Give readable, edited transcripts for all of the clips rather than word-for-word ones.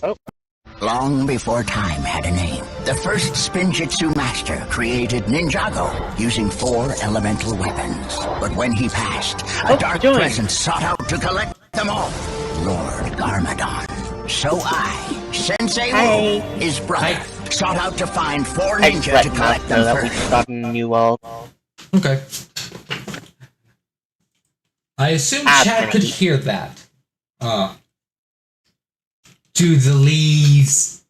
Oh. Long before time had a name, the first Spinjitzu master created Ninjago using 4 elemental weapons. But when he passed, a dark presence sought out to collect them all. Lord Garmadon. So I, Sensei Wu, his brother, sought out to find 4 ninja to collect them first. New world. Okay. I assume chat could hear that. To the leaves.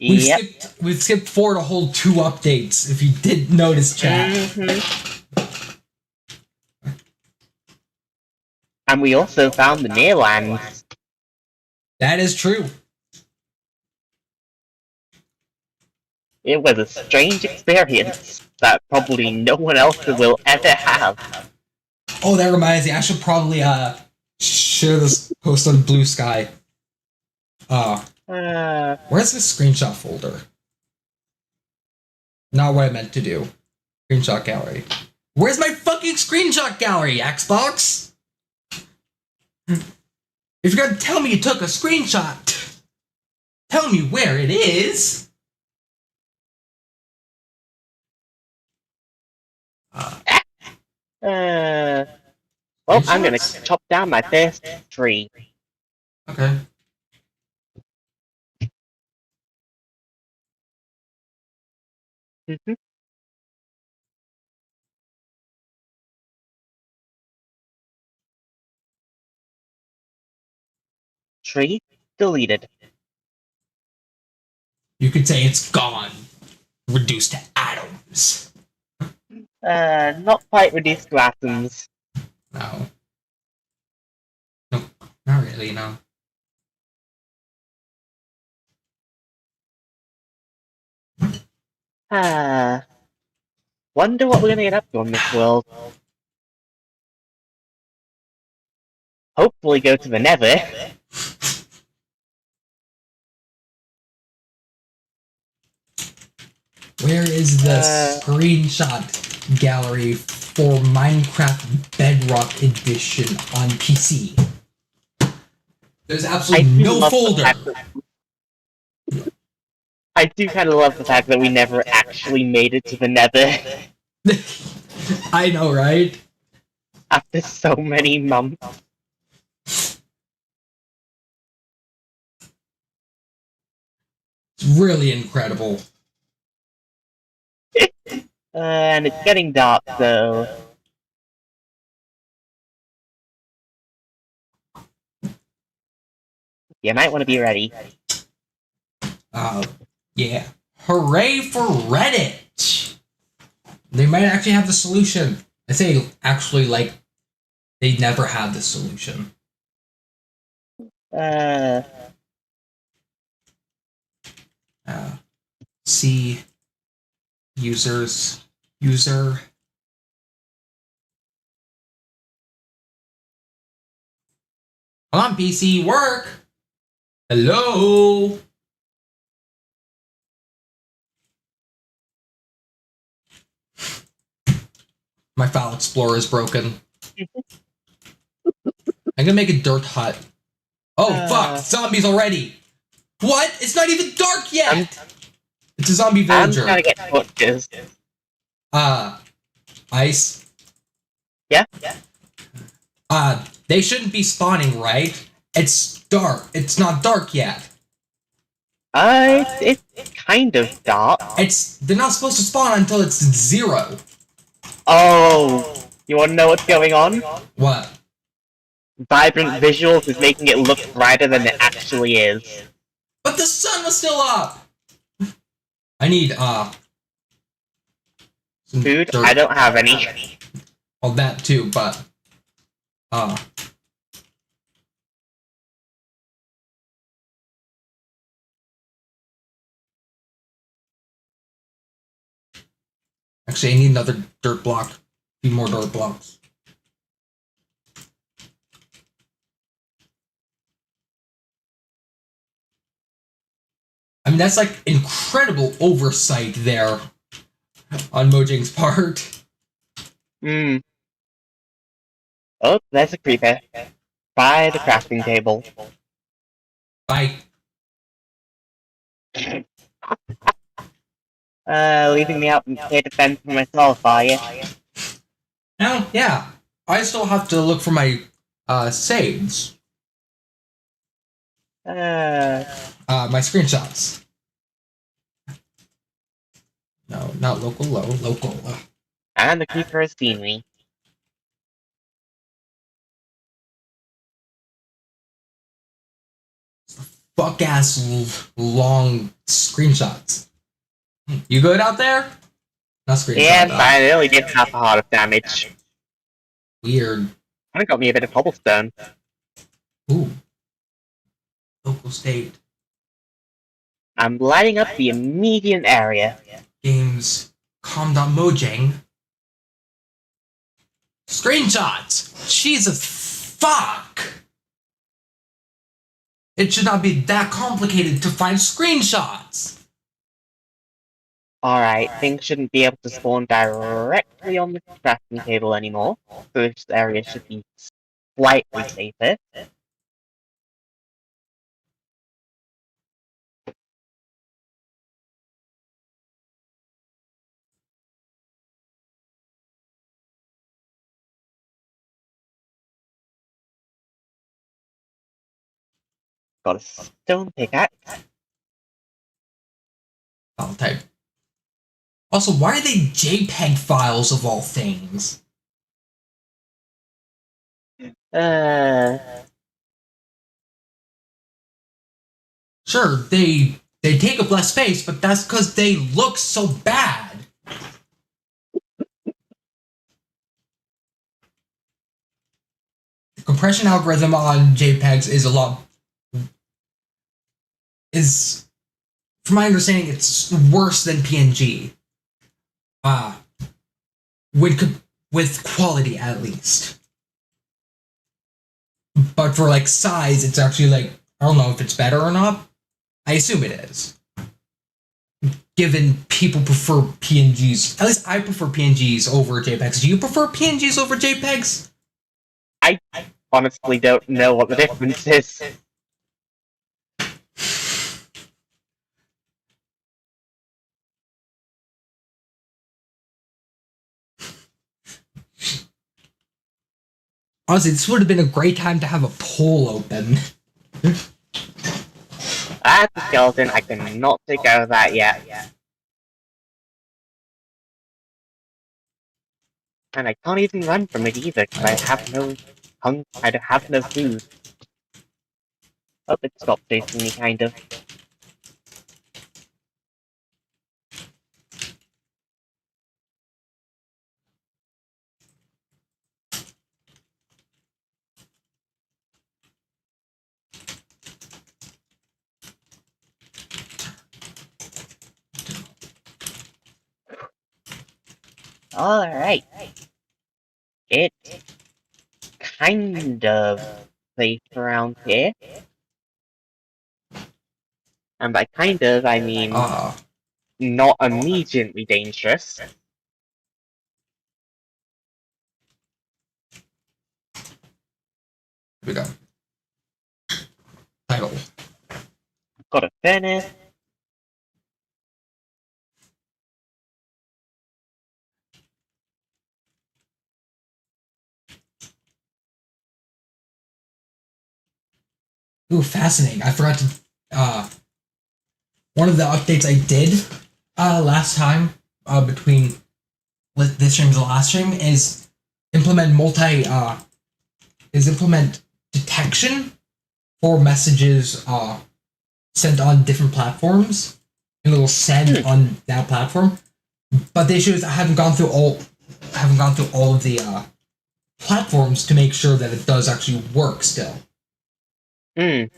We've skipped 4 to hold 2 updates, if you did notice, chat. And we also found the Nearlands. That is true. It was a strange experience that probably no one else will ever have. Oh, that reminds me, I should probably share this post on Blue Sky. Where's the screenshot folder? Not what I meant to do. Screenshot gallery. Where's my fucking screenshot gallery, Xbox? If you're gonna tell me you took a screenshot, tell me where it is. Well, I'm gonna chop down my first tree. Okay. Tree deleted. You could say it's gone. Reduced to atoms. Not quite reduced to atoms. No. No, not really, no. Wonder what we're gonna get up to on this world. Hopefully go to the Nether. Where is the screenshot gallery for Minecraft Bedrock Edition on PC? There's absolutely no folder. I do kind of love the fact that we never actually made it to the Nether. I know, right? After so many months. It's really incredible. And it's getting dark, so... You might want to be ready. Yeah. Hooray for Reddit! They might actually have the solution. I say, actually, like, they never have the solution. See... user... Come on, PC, work! Hello? My file explorer is broken. I'm gonna make a dirt hut. Oh, fuck! Zombies already! What? It's not even dark yet! It's a zombie villager. I'm trying to get torches. Ice? Yeah? They shouldn't be spawning, right? It's dark. It's not dark yet. It's kind of dark. They're not supposed to spawn until it's 0. Oh, you want to know what's going on? What? Vibrant Visuals is making it look brighter than it actually is. But the sun was still up! I need, food? dirt. I don't have any. Well, that too, but, actually, I need another dirt block. A few more dirt blocks. I mean, that's like incredible oversight there on Mojang's part. Oh, there's a creeper. By the crafting table. Bye. Leaving me out here to fend for myself, are you? Now, yeah. I still have to look for my saves. My screenshots. No, not local, local. And the creeper has seen me. Fuck ass long screenshots. You good out there? Not screenshot. Yeah, fine. It only did half a heart of damage. Weird. Kinda got me a bit of cobblestone. Ooh. Local state. I'm lighting up the immediate area. Games. Com.mojang. Screenshots! Jesus fuck! It should not be that complicated to find screenshots! Alright, things shouldn't be able to spawn directly on the crafting table anymore, so this area should be slightly safer. Got a stone pickaxe. File type. Also, why are they JPEG files of all things? Sure, they take up less space, but that's because they look so bad. The compression algorithm on JPEGs from my understanding, it's worse than PNG. With quality at least. But for like size, it's actually like, I don't know if it's better or not. I assume it is. Given people prefer PNGs. At least I prefer PNGs over JPEGs. Do you prefer PNGs over JPEGs? I honestly don't know what the difference is. Honestly, this would have been a great time to have a poll open. That's a skeleton, I cannot take care of that yet. And I can't even run from it either, because I have no food. Oh, it stopped chasing me, kind of. Alright. It's kind of safe around here. And by kind of, I mean not immediately dangerous. Here we go. Title. Got a furnace. Ooh, fascinating. I forgot to one of the updates I did last time between this stream and the last stream is implement detection for messages sent on different platforms, and it will send on that platform. But the issue is I haven't gone through all of the platforms to make sure that it does actually work still. And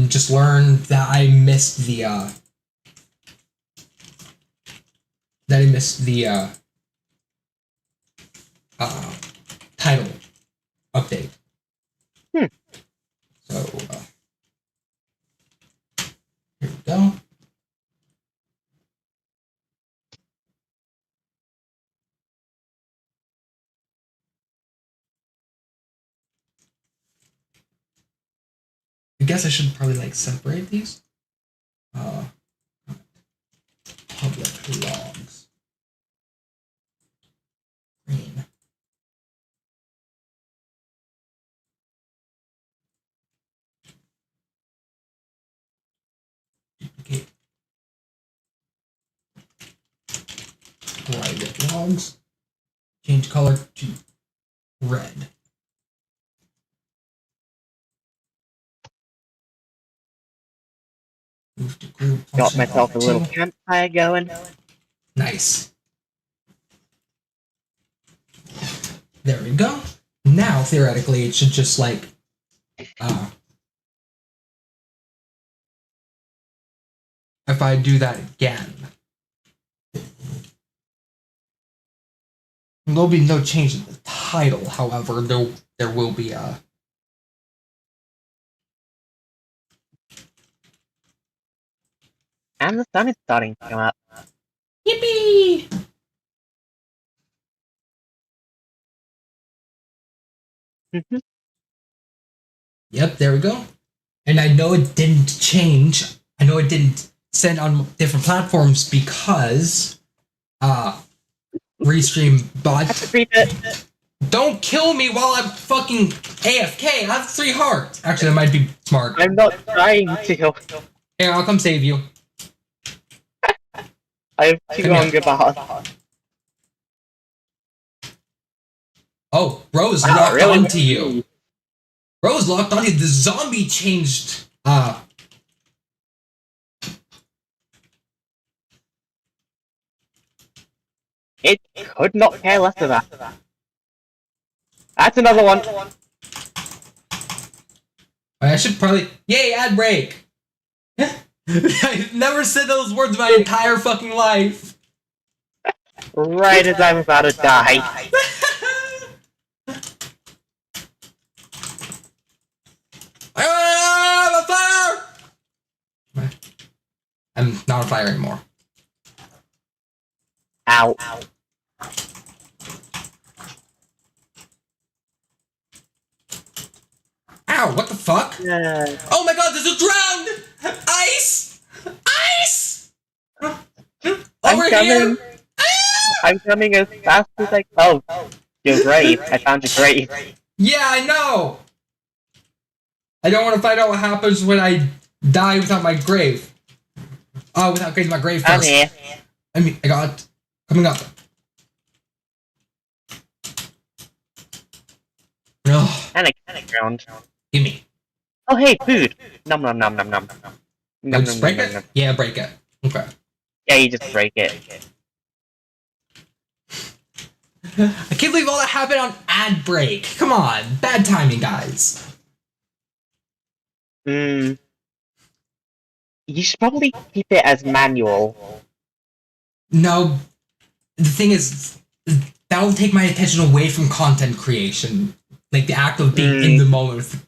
just learned that I missed the title update. So here we go. guess I should probably like separate these. Public logs. Green. Duplicate. Private logs. Change color to red. Move to group. Got myself a little campfire going. Nice. There we go. Now, theoretically, it should just like, if I do that again, there'll be no change in the title. However, there will be a. And the sun is starting to come up. Yippee! Yep, there we go. And I know it didn't change. I know it didn't send on different platforms because Restream bots. Don't kill me while I'm fucking AFK. I have 3 hearts. Actually, that might be smart. I'm not trying to. Here, I'll come save you. I have 2 longer bars. Oh, Rose Wow, locked really? onto you. Rose locked onto you. The zombie changed. It could not care less of that. That's another one. I should probably. Yay, ad break! I've never said those words my entire fucking life. Right as I'm about to die. I'm on fire! I'm not on fire anymore. Ow. Ow, what the fuck? Oh my god, there's a drowned! Ice! Ice! Over here! I'm coming as fast as I can. Oh, your grave. I found your grave. Yeah, I know! I don't want to find out what happens when I die without my grave. Oh, without getting my grave first. I'm here. I got coming up. Ugh. And a ground. Gimme. Oh, hey, food. Nom nom nom nom nom. Nom Just break it? Yeah, break it. Okay. Yeah, you just break it. I can't believe all that happened on ad break. Come on. Bad timing, guys. You should probably keep it as manual. No. The thing is, that will take my attention away from content creation. Like, the act of being in the moment with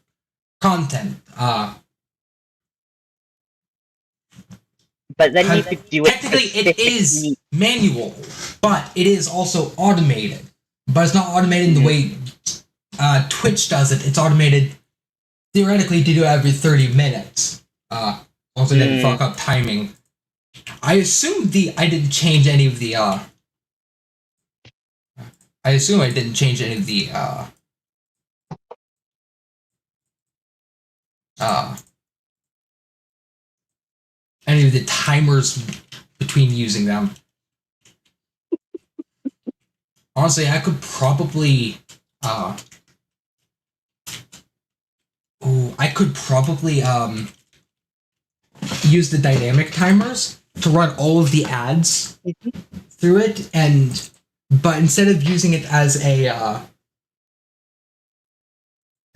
content. But then you could do it. Technically, it is manual, but it is also automated. But it's not automated in the way Twitch does it. It's automated theoretically to do it every 30 minutes. Also didn't fuck up timing. I assume I didn't change any of the I assume I didn't change any of the timers between using them. Honestly, I could probably use the dynamic timers to run all of the ads through it, but instead of using it as a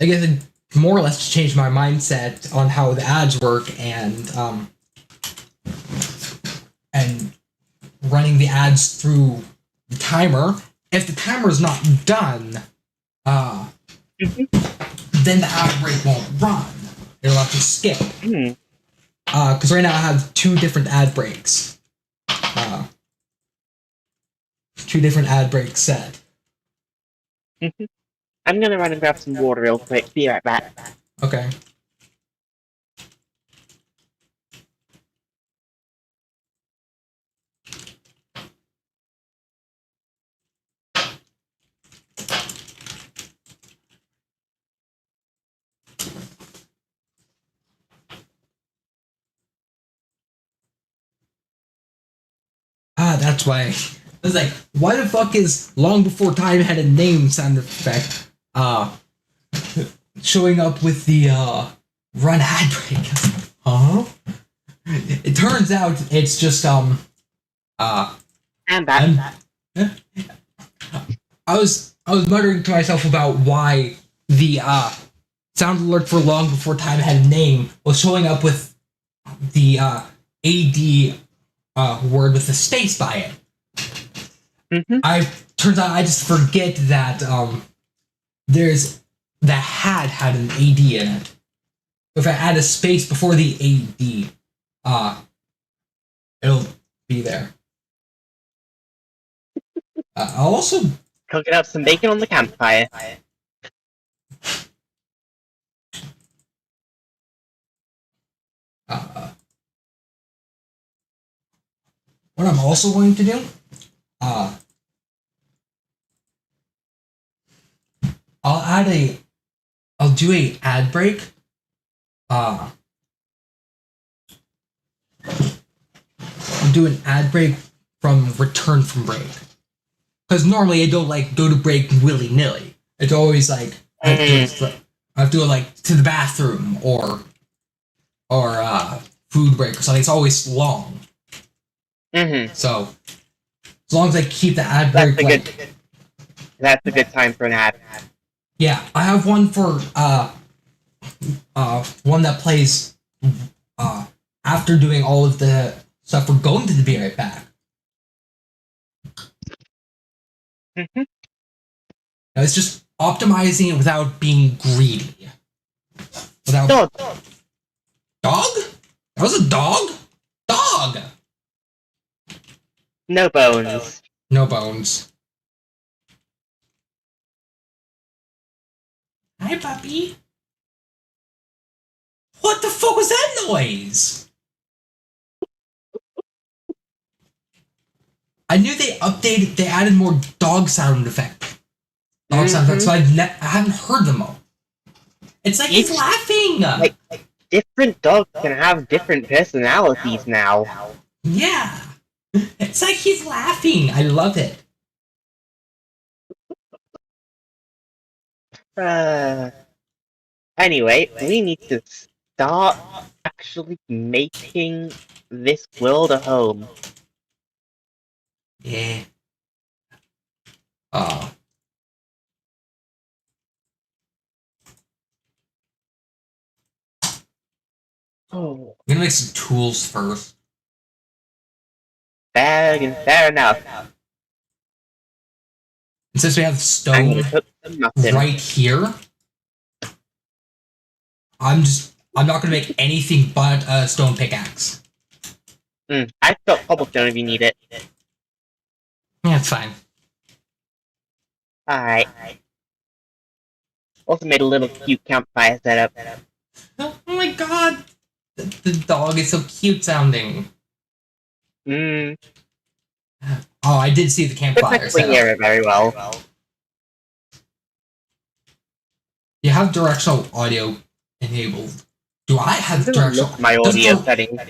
I guess it more or less to change my mindset on how the ads work and running the ads through the timer. If the timer is not done, then the ad break won't run. It'll have to skip. Because right now I have 2 different ad breaks. 2 different ad breaks set. I'm gonna run and grab some water real quick. Be right back. Okay. That's why I was like, why the fuck is Long Before Time Had a Name sound effect showing up with the run ad break? Huh? It turns out it's just And that. I was muttering to myself about why the sound alert for Long Before Time Had a Name was showing up with the AD word with a space by it. Turns out I just forget that there's the had an AD in it. If I add a space before the AD, it'll be there. I'll also Cooking up some bacon on the campfire. what I'm also going to do, I'll do a ad break. I'll do an ad break from return from break. Because normally I don't like go to break willy-nilly. It's always like I have to go like to the bathroom or food break or something. It's always long. So as long as I keep the ad break, that's a good time for an ad. Yeah, I have one for one that plays after doing all of the stuff we're going to be right back. Now, it's just optimizing it without being greedy. Without Dog. Dog? That was a dog? Dog! No bones. No bones. Hi, puppy. What the fuck was that noise? I knew they added more dog sound effects. Dog sound effects, so I haven't heard them all. It's like he's laughing! Like, different dogs can have different personalities now. Yeah! It's like he's laughing! I love it. Anyway, we need to start actually making this world a home. Yeah. Oh. I'm gonna make some tools first. Fair enough. And since we have stone right here, I'm not gonna make anything but a stone pickaxe. I've got cobblestone if you need it. Yeah, it's fine. Alright. Also made a little cute campfire setup. Oh my god! The dog is so cute sounding. Oh, I did see the campfire setup. Hear it very well. You have directional audio enabled. Do I have directional? My audio setting.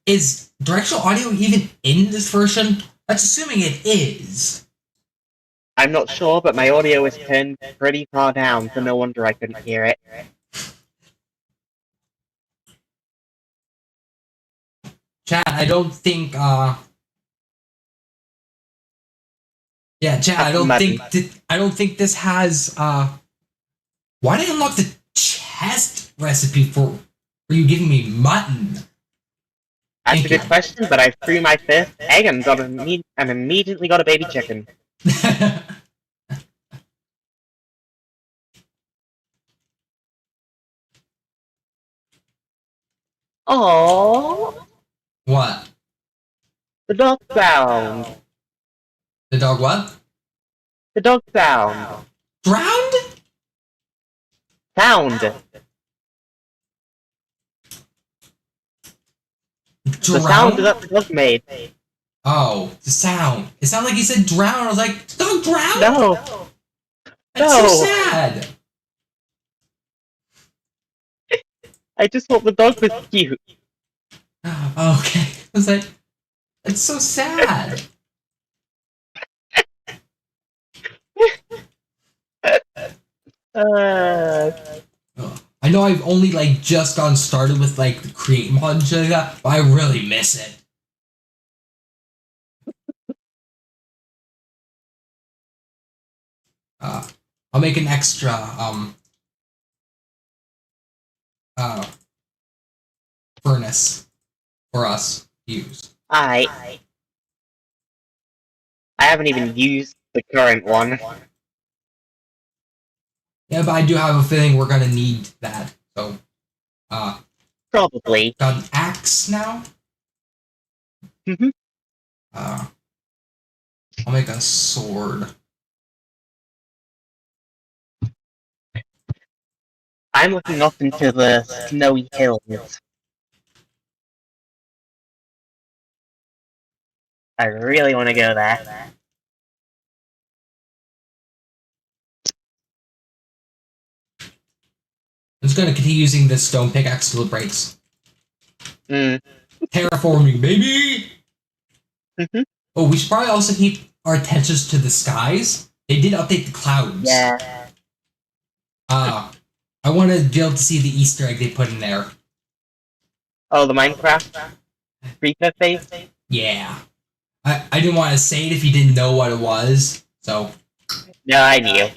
Is directional audio even in this version? That's assuming it is. I'm not sure, but my audio is turned pretty far down, so no wonder I couldn't hear it. Chat, I don't think, yeah, chat, I don't think this has, why did I unlock the chest recipe for you giving me mutton? That's a good question, but I threw my first egg and immediately got a baby chicken. Oh. What? The dog sound. The dog what? The dog sound. Drowned? Sound. The sound that the dog made. Oh, the sound. It sounded like he said drown. I was like, dog drown? No. That's so sad. I just thought the dog was cute. Okay. I was like, It's so sad. I know I've only like just gotten started with like the create mod and shit like that, but I really miss it. I'll make an extra furnace for us to use. I haven't even used the current one. Yeah, but I do have a feeling we're gonna need that. So, Probably. got an axe now. Mm-hmm. I'll make a sword. I'm looking up into the snowy hills. I really want to go there. I'm just gonna continue using this stone pickaxe till it breaks. Terraforming, baby! Mm-hmm. Oh, we should probably also keep our attentions to the skies. They did update the clouds. Yeah. I want to be able to see the Easter egg they put in there. Oh, the Minecraft replay phase? Yeah. I didn't want to say it if you didn't know what it was, so... No, I knew.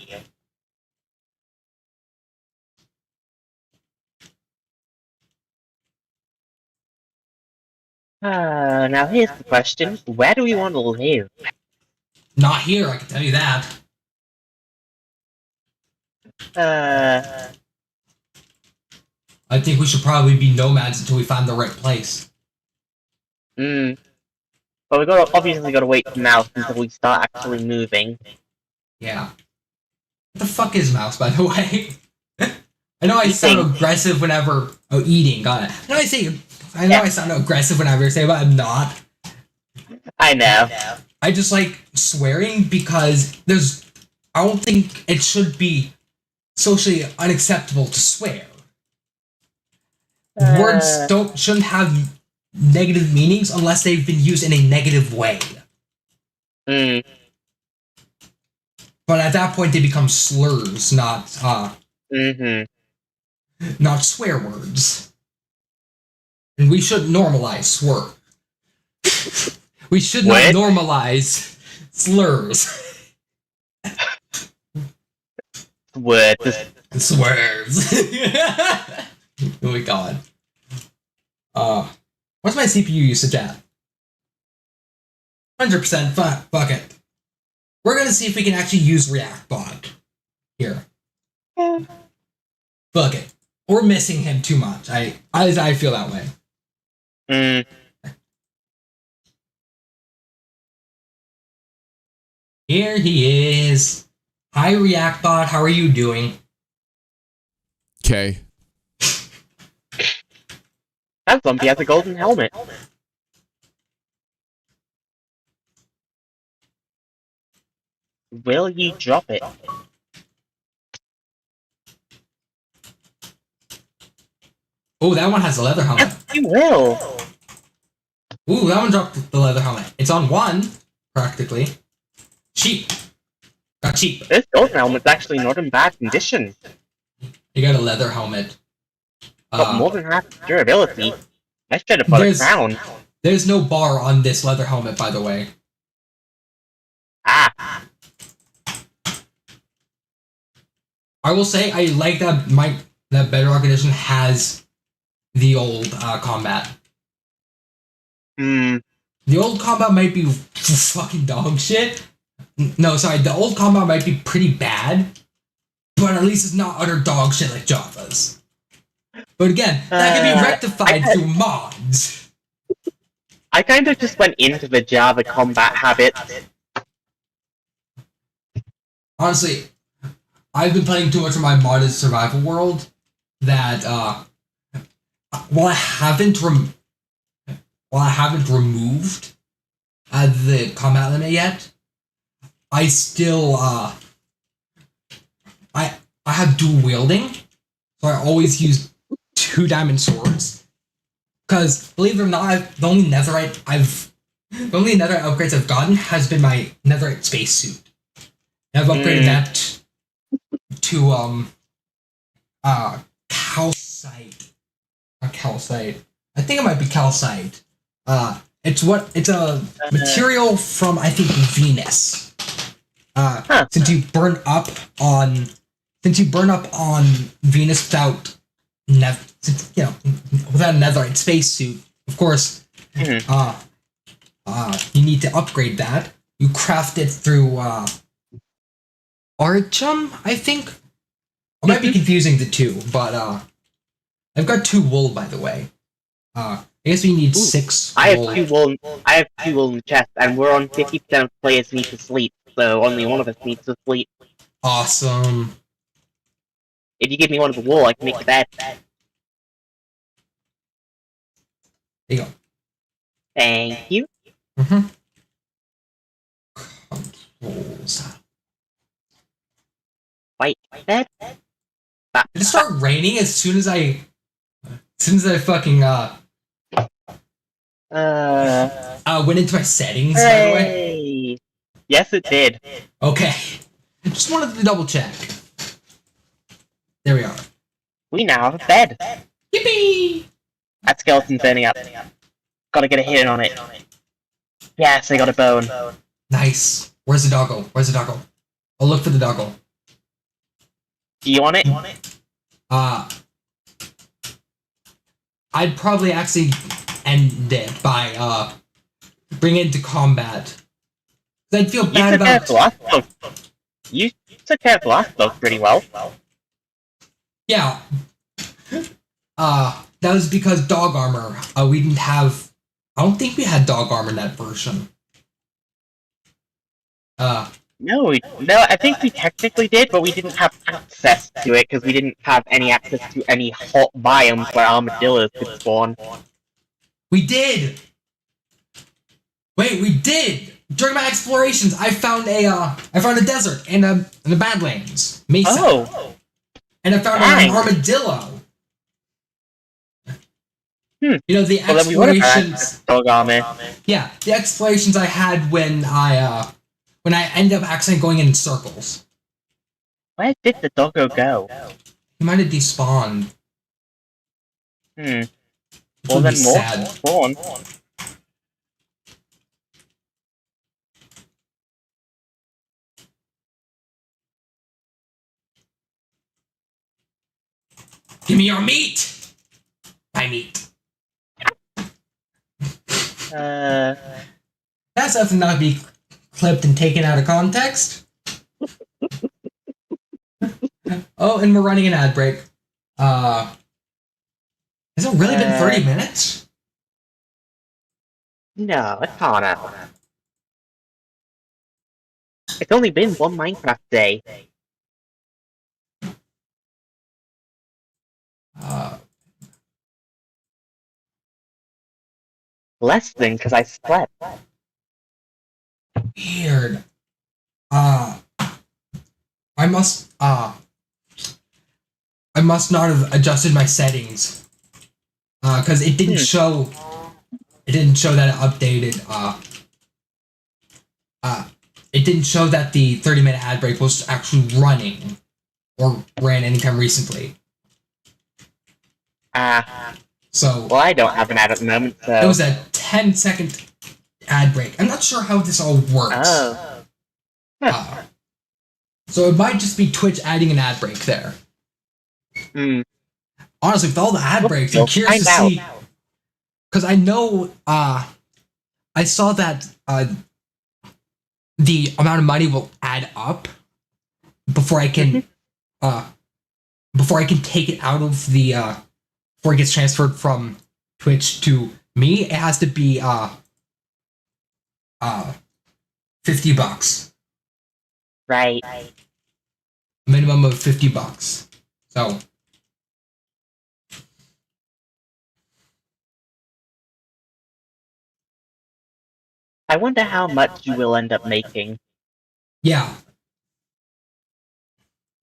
Now here's the question. Where do we want to live? Not here, I can tell you that. I think we should probably be nomads until we find the right place. But we obviously gotta wait for Mouse until we start actually moving. Yeah. What the fuck is Mouse, by the way? I know I sound aggressive whenever... Oh, eating, got it. I know I sound aggressive whenever I say it, but I'm not. I know. I just like swearing because I don't think it should be socially unacceptable to swear. Words shouldn't have negative meanings unless they've been used in a negative way. But at that point they become slurs, not not swear words. And we should normalize swear. We should not normalize slurs. Swerves. Oh my god. What's my CPU usage at? 100%. Fuck it. We're gonna see if we can actually use ReactBot here. Fuck it. We're missing him too much. I feel that way. Here he is. Hi, ReactBot. How are you doing? Okay. That zombie has a golden helmet. Will you drop it? Oh, that one has a leather helmet. Yes, you will. Ooh, that one dropped the leather helmet. It's on one, practically. Cheap. Got cheap. This golden helmet's actually not in bad condition. You got a leather helmet. Got more than half durability. I should have put a crown. There's no bar on this leather helmet, by the way. Ah. I will say I like that that Bedrock Edition has the old combat. The old combat might be fucking dog shit. No, sorry, the old combat might be pretty bad, but at least it's not utter dog shit like Java's. But again, that can be rectified through mods. I kind of just went into the Java combat habits. Honestly, I've been playing too much of my modded survival world that while I haven't removed the combat limit yet, I still I have dual wielding, so I always use 2 diamond swords. Because believe it or not, the only netherite I've The only netherite upgrades I've gotten has been my netherite spacesuit. I've upgraded that to calcite. Not calcite. I think it might be calcite. It's a material from, I think, Venus. Since you burn up on Venus without without a netherite spacesuit, of course, you need to upgrade that. You craft it through Arbitrium, I think. I might be confusing the two, but I've got 2 wool, by the way. I guess we need 6 wool. I have 2 wool in the chest, and we're on 50% of players need to sleep, so only one of us needs to sleep. Awesome. If you give me one of the wool, I can make a bed. There you go. Thank you. Controls. White bed. Did it start raining as soon as I fucking went into my settings, by the way? Yes, it did. Okay. Just wanted to double check. There we are. We now have a bed. Yippee! That skeleton's burning up. Gotta get a hit on it. Yes, I got a bone. Nice. Where's the doggo? Where's the doggo? I'll look for the doggo. Do you want it? I'd probably actually end it by bring it into combat. I'd feel bad about. You took care of the last book pretty well. Yeah. That was because dog armor. We didn't have. I don't think we had dog armor in that version. No, I think we technically did, but we didn't have access to it because we didn't have any access to any hot biomes where armadillos could spawn. We did. Wait, we did. During my explorations, I found a desert and a Badlands mesa. Oh. And I found an armadillo. You know, the explorations. Dog armor. Yeah, the explorations I had when I ended up actually going in circles. Where did the doggo go? He might have despawned. Well, then more spawn. Give me your meat! My meat. That's something not to be clipped and taken out of context. Oh, and we're running an ad break. Has it really been 30 minutes? No, it can't have. It's only been one Minecraft day. Less than, because I slept. Weird. I must not have adjusted my settings. Because it didn't show. It didn't show that it updated. It didn't show that the 30-minute ad break was actually running, or ran anytime recently. So. Well, I don't have an ad at the moment, so. It was a 10-second ad break. I'm not sure how this all works. Oh. So it might just be Twitch adding an ad break there. Honestly, with all the ad breaks, I'm curious to see. Because I know, I saw that the amount of money will add up before I can, take it out of the, before it gets transferred from Twitch to me. It has to be $50. Right. Minimum of $50. So. I wonder how much you will end up making. Yeah.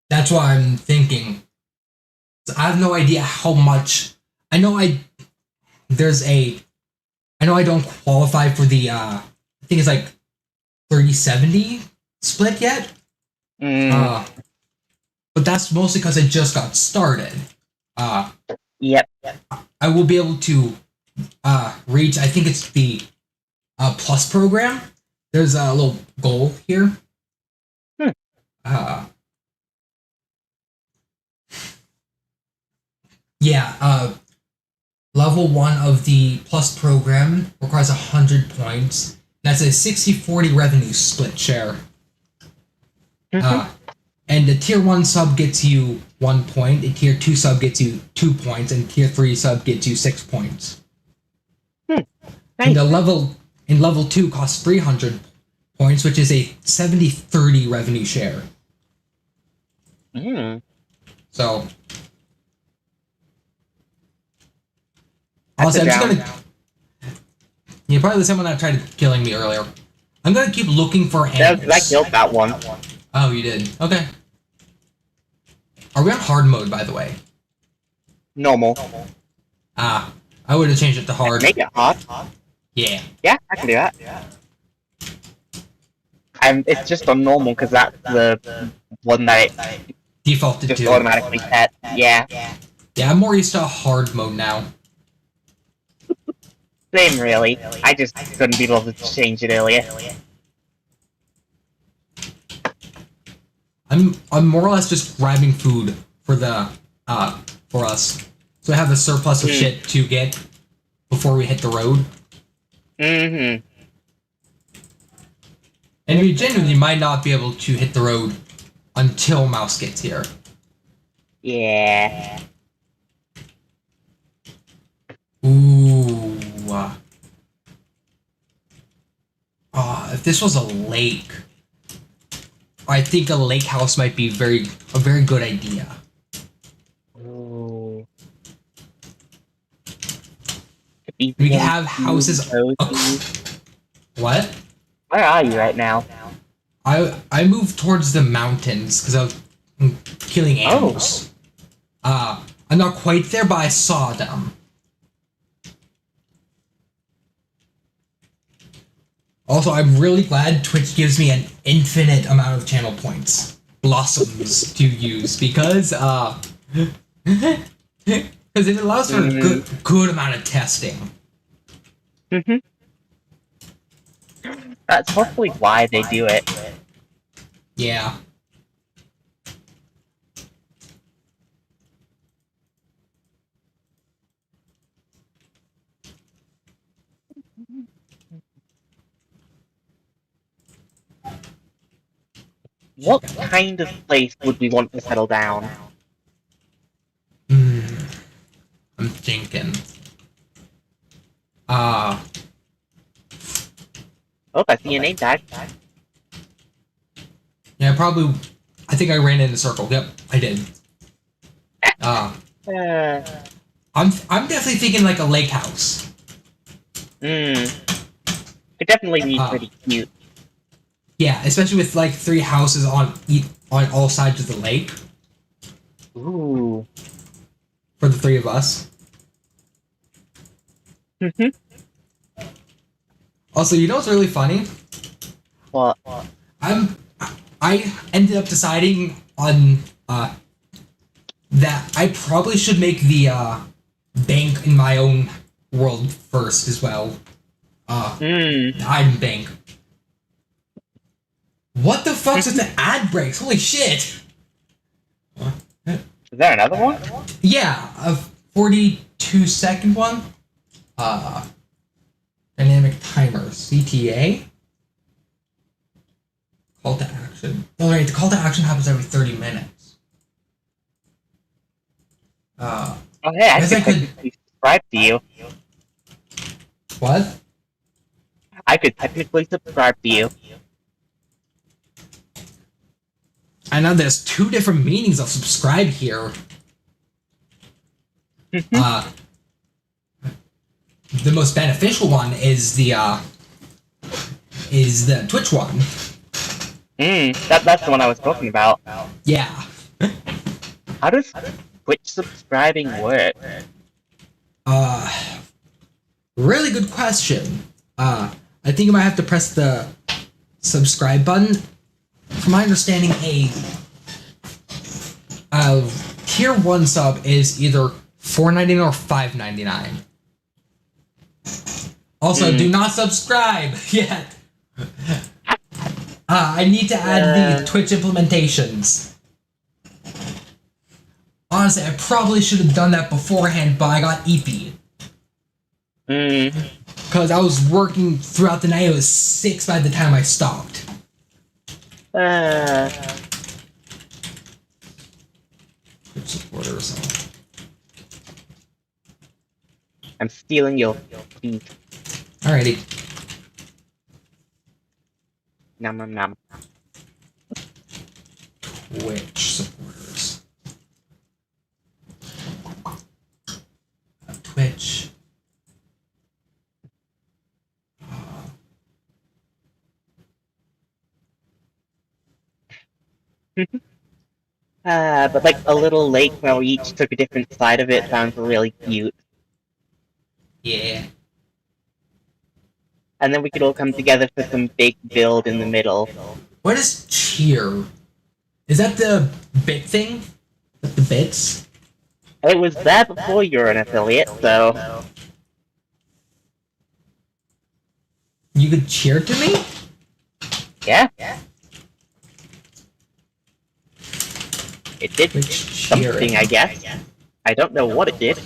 That's what I'm thinking. I have no idea how much. I know I know I don't qualify for the I think it's like 30-70 split yet. But that's mostly because it just got started. Yep. I will be able to reach, I think it's the plus program. There's a little goal here. Level 1 of the plus program requires 100 points. That's a 60-40 revenue split share. And the tier 1 sub gets you 1 point, a tier 2 sub gets you 2 points, and tier 3 sub gets you 6 points. Nice. And the level 2 costs 300 points, which is a 70-30 revenue share. So also, I'm just gonna. You're probably the same one that tried killing me earlier. I'm gonna keep looking for animals. I killed that one. Oh, you did? Okay. Are we on hard mode, by the way? Normal. I would have changed it to hard. Make it hard. Yeah. Yeah, I can do that. It's just on normal because that's the one that it Defaulted just to. automatically set. Yeah. Yeah, I'm more used to hard mode now. Same, really. I just couldn't be able to change it earlier. I'm more or less just grabbing food for the for us, so I have a surplus of shit to get before we hit the road. And we genuinely might not be able to hit the road until Mouse gets here. Yeah. Ooh. If this was a lake, I think a lake house might be a very good idea. Ooh. We can have houses. What? Where are you right now? I moved towards the mountains because I was killing animals. I'm not quite there, but I saw them. Also, I'm really glad Twitch gives me an infinite amount of channel points, blossoms to use, because it allows for a good amount of testing. That's hopefully why they do it. Yeah. What kind of place would we want to settle down? I'm thinking. Oh, I see your name tag. Yeah, probably. I think I ran in a circle. Yep, I did. I'm definitely thinking like a lake house. It definitely be pretty cute. Yeah, especially with like 3 houses on all sides of the lake. Ooh. For the 3 of us. Also, you know what's really funny? What? I ended up deciding on that I probably should make the bank in my own world first as well. The item bank. What the fuck's with the ad breaks? Holy shit! Is there another one? Yeah, a 42-second one. Dynamic timer, CTA. Call to action. Oh right, the call to action happens every 30 minutes. Oh hey, I could subscribe to you. What? I could technically subscribe to you. I know there's 2 different meanings of subscribe here. The most beneficial one is the Twitch one. That's the one I was talking about. Yeah. How does Twitch subscribing work? Really good question. I think I might have to press the subscribe button. From my understanding, a tier 1 sub is either $4.99 or $5.99. Also, do not subscribe yet. I need to add the Twitch implementations. Honestly, I probably should have done that beforehand, but I got EP. Because I was working throughout the night. It was 6 by the time I stopped. Twitch supporters. I'm stealing your feet. Alrighty. Nom nom nom. Twitch supporters. Twitch. But like a little lake where we each took a different side of it sounds really cute. Yeah. And then we could all come together for some big build in the middle. What is cheer? Is that the bit thing? Like the bits? It was there before you were an affiliate, so... You could cheer to me? Yeah. It did Twitch something, cheering. I guess. I don't know what it did.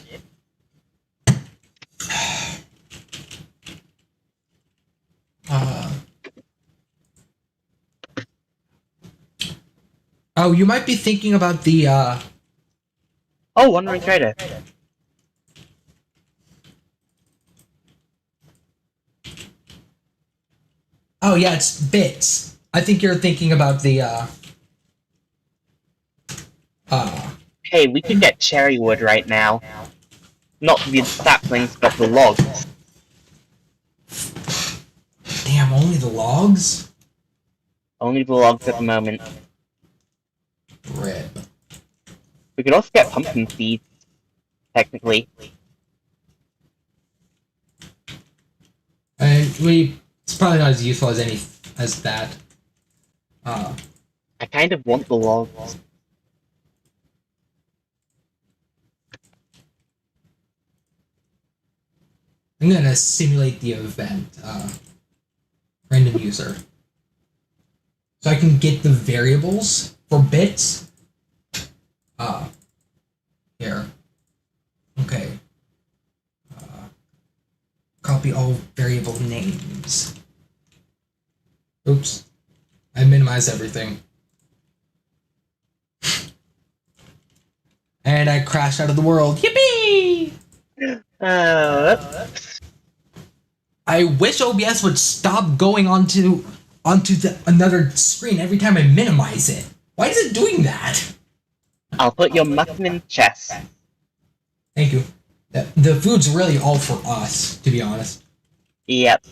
Oh, you might be thinking about the, Oh, Wandering Trader. Oh, yeah, it's bits. I think you're thinking about the, Hey, we could get cherry wood right now. Not the saplings, but the logs. Damn, only the logs? Only the logs at the moment. Rip. We could also get pumpkin seeds, technically. And it's probably not as useful as that. I kind of want the logs. I'm gonna simulate the event, random user. So I can get the variables for bits. Here. Okay. Copy all variable names. Oops. I minimized everything. And I crashed out of the world. Yippee! I wish OBS would stop going onto another screen every time I minimize it. Why is it doing that? I'll put your mutton in chest. Thank you. The food's really all for us, to be honest. Yep.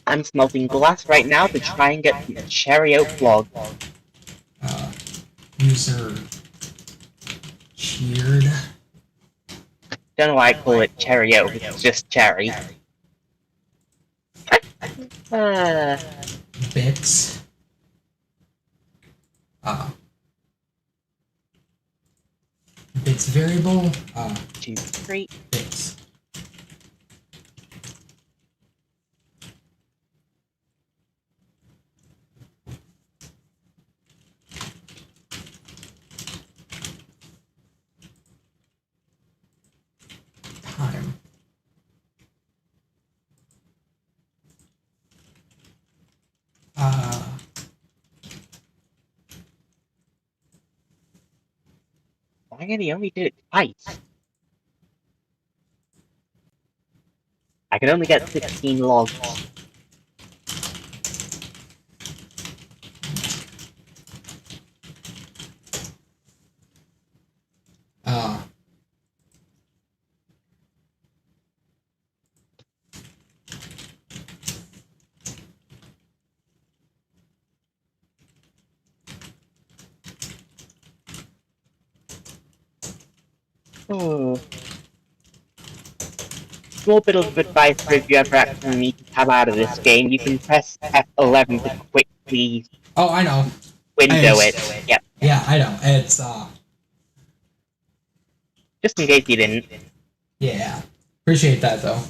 I'm smelting glass right now to try and get the cherry oak log. User cheered. Don't know why I call it cherry oak, it's just cherry. Bits. Bits variable. 2, 3. Bits. Time. Why did he only do it twice? I can only get 16 logs. Oh. small bit of advice for if you ever actually need to come out of this game, you can press F11 to quickly Oh, I know. window it. Yep. Yeah, I know. It's, Just in case you didn't. yeah. Appreciate that, though.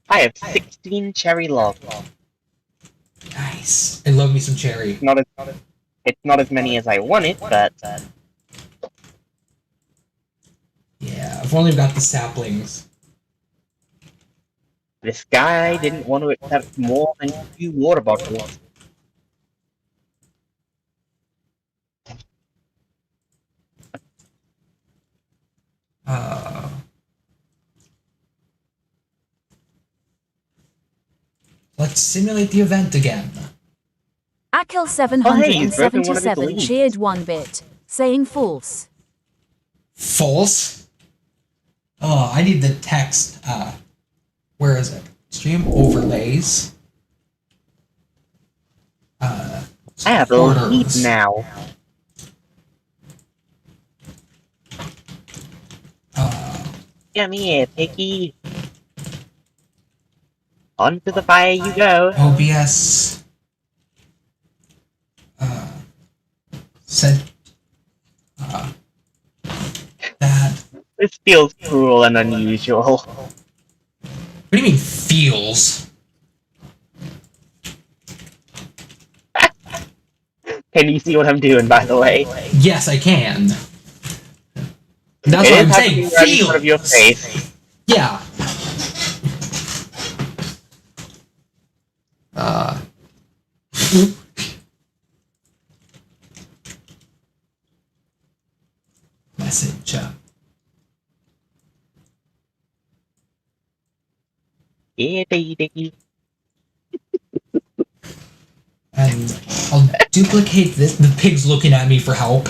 I have 16 cherry logs. Nice. I love me some cherry. It's not as many as I wanted, but... Yeah, I've only got the saplings. This guy didn't want to accept more than 2 water bottles. Let's simulate the event again. Akil Oh, hey, he's broken one of his 777 leads. cheered 1-bit, saying false. False? Oh, I need the text. Where is it? Stream overlays. I have a lead now. Come here, piggy. Onto the fire you go. OBS. Said. That. This feels cruel and unusual. What do you mean, feels? Can you see what I'm doing, by the way? Yes, I can. That's It what I'm is saying. happening right in front of your Feels. face. Yeah. Message. Yeah, baby. And I'll duplicate this. The pig's looking at me for help.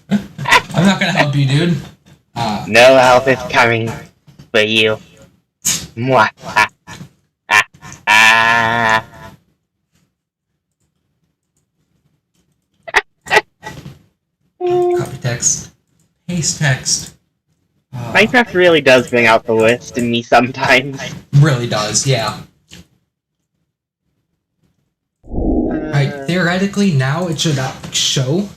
I'm not gonna help you, dude. No help is coming for you. Mwah. Copy text. Paste text. Minecraft really does bring out the worst in me sometimes. Really does, yeah. Right, theoretically, now it should show.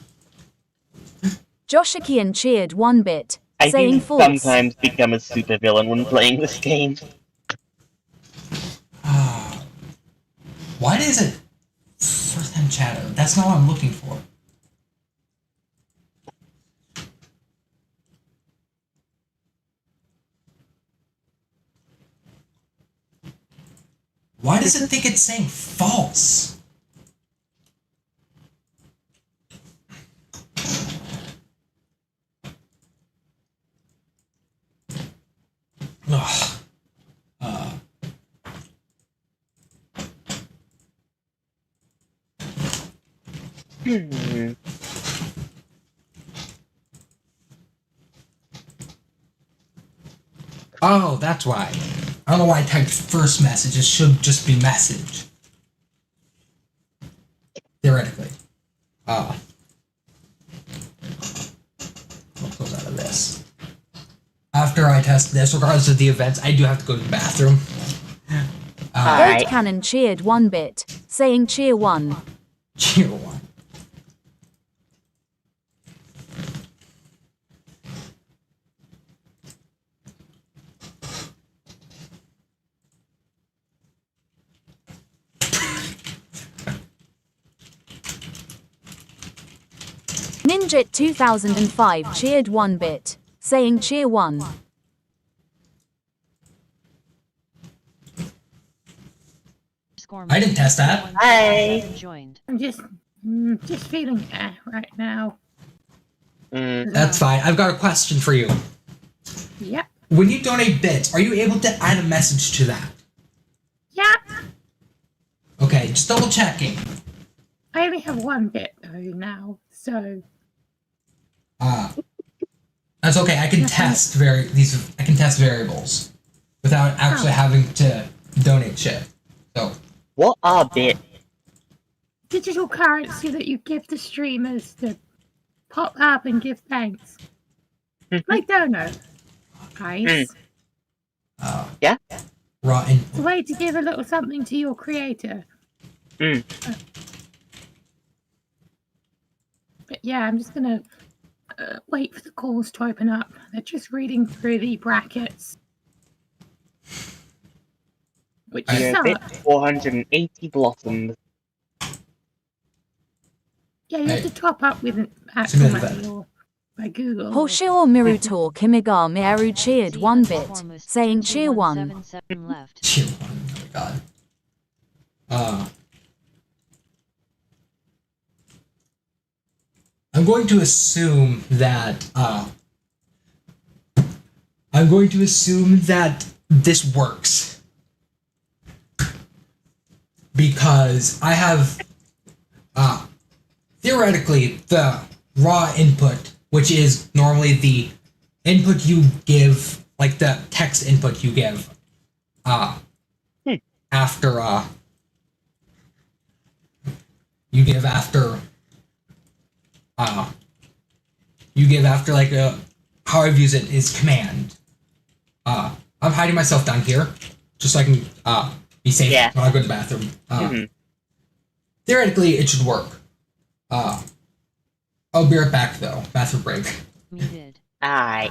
Joshikian cheered 1-bit, I saying do false. sometimes become a supervillain when playing this game. Why is it first time chatter? That's not what I'm looking for. Why does it think it's saying false? Ugh. Oh, that's why. I don't know why I typed first message. It should just be message. Theoretically. I'll close out of this. After I test this, regardless of the events, I do have to go to the bathroom. Goat Cannon cheered 1-bit, saying cheer 1. Cheer 1. Ninjit 2005 cheered 1-bit, saying cheer 1. I didn't test that. Hi. I'm just feeling right now. That's fine. I've got a question for you. Yep. When you donate bits, are you able to add a message to that? Yep. Okay, just double checking. I only have 1 bit though now, so. That's okay. I can test I can test variables without actually having to donate shit. So. What are bits? Digital currency that you give to streamers to pop up and give thanks. Like dono. Guys. Yeah? raw input. It's a way to give a little something to your creator. Mm. But yeah, I'm just gonna wait for the calls to open up. They're just reading through the brackets. Which sucks. 480 blossoms. Yeah, you have to top up with an actual money or by Google. Hoshio Mirutor Kimiga Miaru cheered 1 bit, saying cheer 1. Cheer 1, oh my god. I'm going to assume that, this works. Because I have, theoretically, the raw input, which is normally the input you give, like the text input you give, after, like how I've used it is command. I'm hiding myself down here, just so I can, be safe when I go to the bathroom. Theoretically, it should work. I'll be right back though. Bathroom break. Muted. Aye.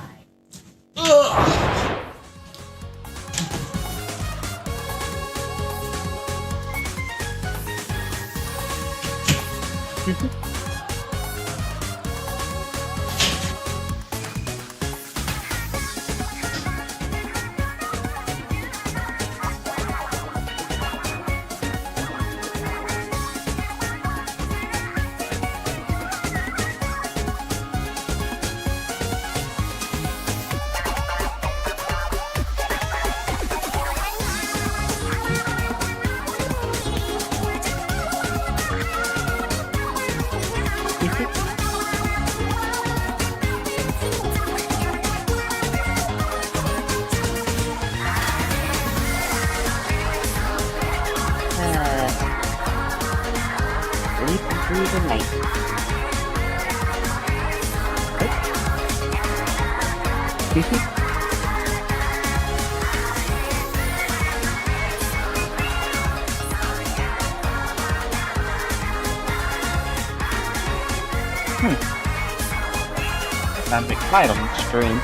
Through the night. Sounds exciting on the stream.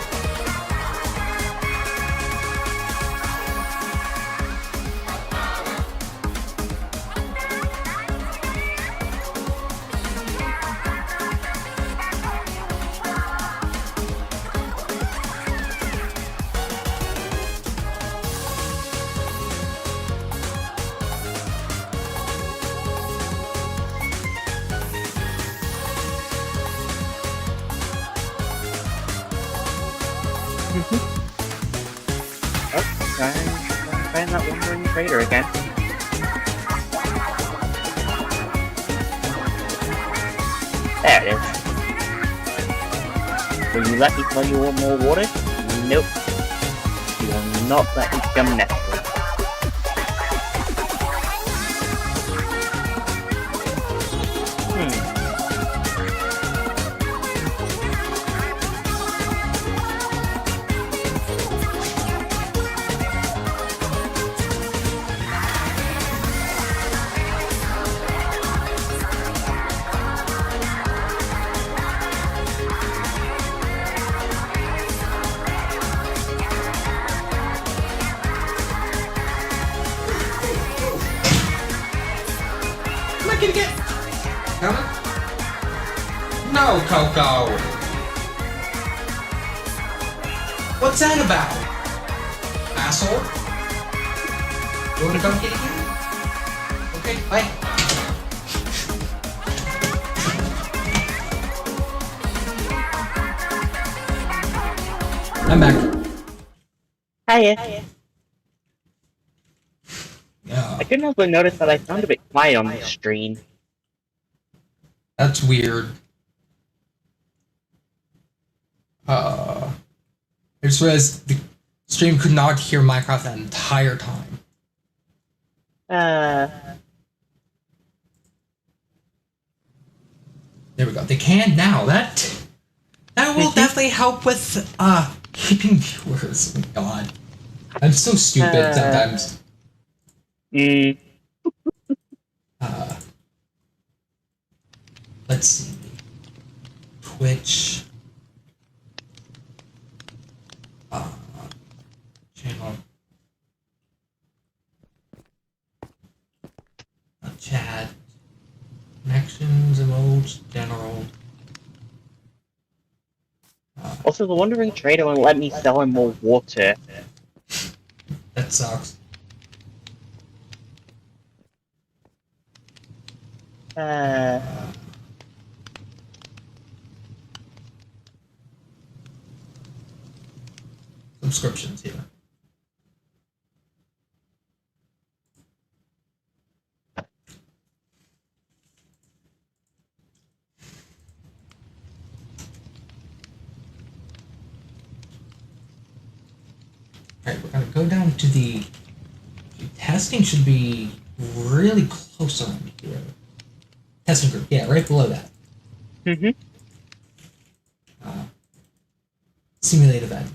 Find that wandering trader again. There it is. Will you let me tell you one more water? Nope. You will not let me come next week. No, Coco! What's that about? Asshole? You wanna go get again? Okay, bye. I'm back. Hiya. Yeah. I couldn't help but notice that I sound a bit quiet on the stream. That's weird. I just realized the stream could not hear Minecraft that entire time. There we go. They can now. That will definitely help with keeping viewers. Oh my god. I'm so stupid sometimes. Let's see. Twitch. Channel. Chat. Connections, emotes, general. Also, the Wandering Trader won't let me sell him more water. That sucks. Subscriptions here. Alright, we're gonna go down to the testing should be really close around here. Testing group, yeah, right below that. Simulate event.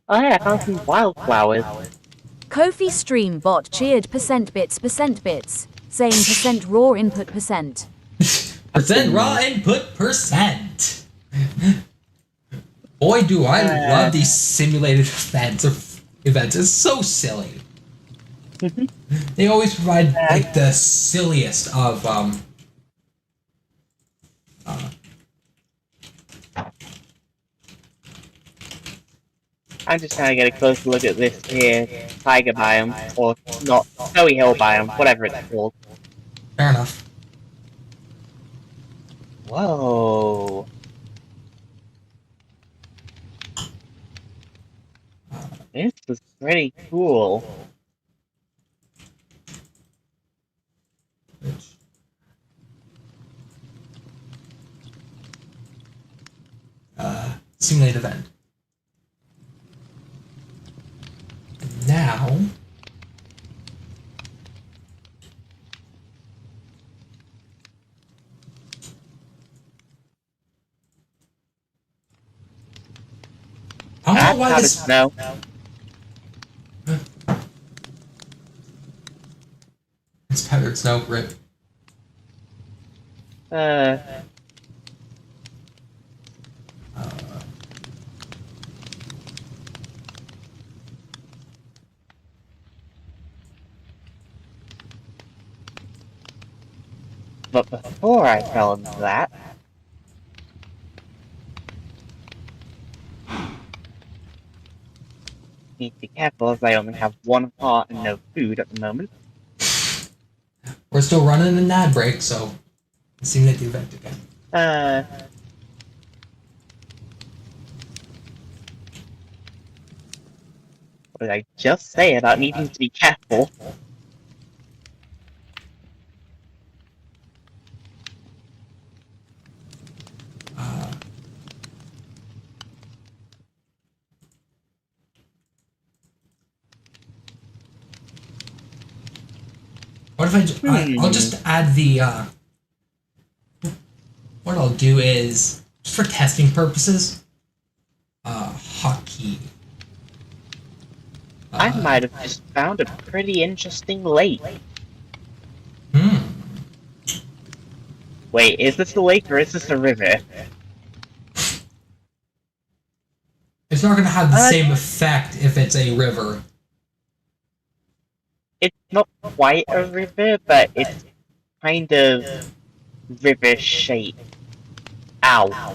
Oh yeah, I found some wildflowers. Kofi stream bot cheered %bits, saying %raw input %. Percent raw input %. Boy, do I love these simulated events. It's so silly. They always provide like the silliest of I'm just trying to get a closer look at this here tiger biome, or not, snowy hill biome, whatever it's called. Fair enough. Whoa. This is pretty cool. Simulate event. Now, I don't know why this. Snow. It's powdered snow, rip. But before I fell into that, need to be careful as I only have one heart and no food at the moment. We're still running an ad break, so simulate the event again. What did I just say about needing to be careful? What if I'll just add the, what I'll do is, just for testing purposes, hotkey. I might have just found a pretty interesting lake. Wait, is this a lake or is this a river? It's not going to have the same effect if it's a river. It's not quite a river, but it's kind of river-shaped. Ow.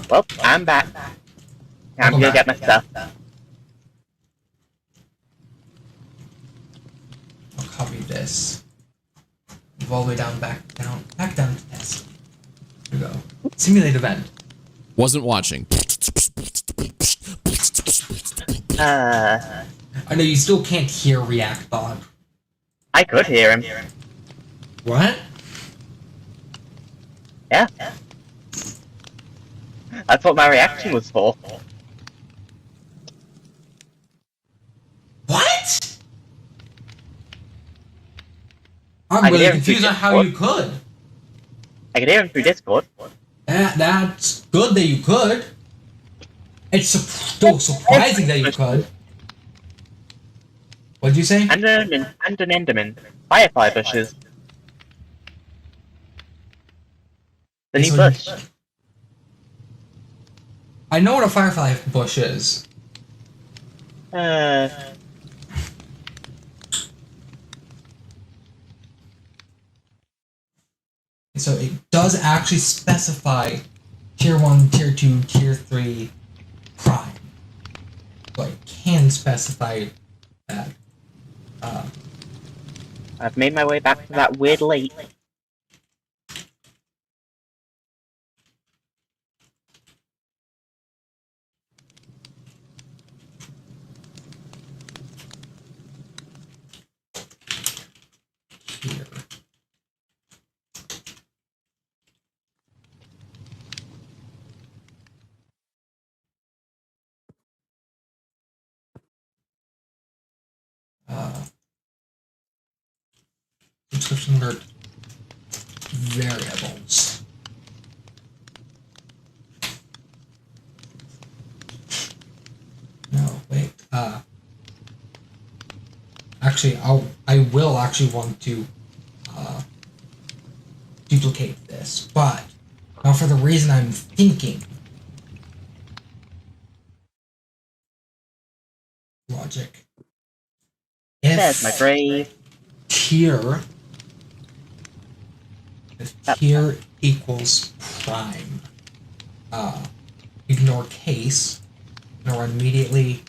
Well, I'm back. I'm gonna get my stuff. I'll copy this. Move all the way down, back down to test. Here we go. Simulate event. Wasn't watching. I know you still can't hear React Bob. I could hear him. What? Yeah. That's what my reaction was for. What? I'm really confused on how you could. I could hear him through Discord. That's good that you could. It's still surprising that you could. What'd you say? Enderman and an Enderman. Firefly bushes. The new bush. I know what a firefly bush is. So it does actually specify Tier 1, Tier 2, Tier 3 Prime. But it can specify that. I've made my way back to that weird lake. Here. Subscription alert variables. No, wait. Actually, I will actually want to duplicate this, but now for the reason I'm thinking. Logic. There's my grave. If tier equals prime, ignore case, and I'll immediately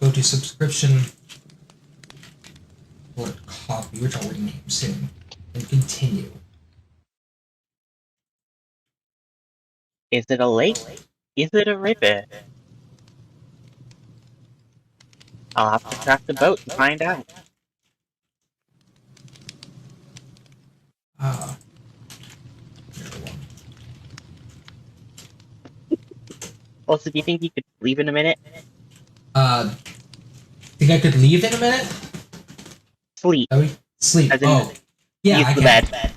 go to subscription or copy, which I'll rename soon, and continue. Is it a lake? Is it a river? I'll have to craft the boat to find out. Also, do you think you could leave in a minute? Think I could leave in a minute? Sleep. Sleep. As in, oh. Yeah, use I the can. bed.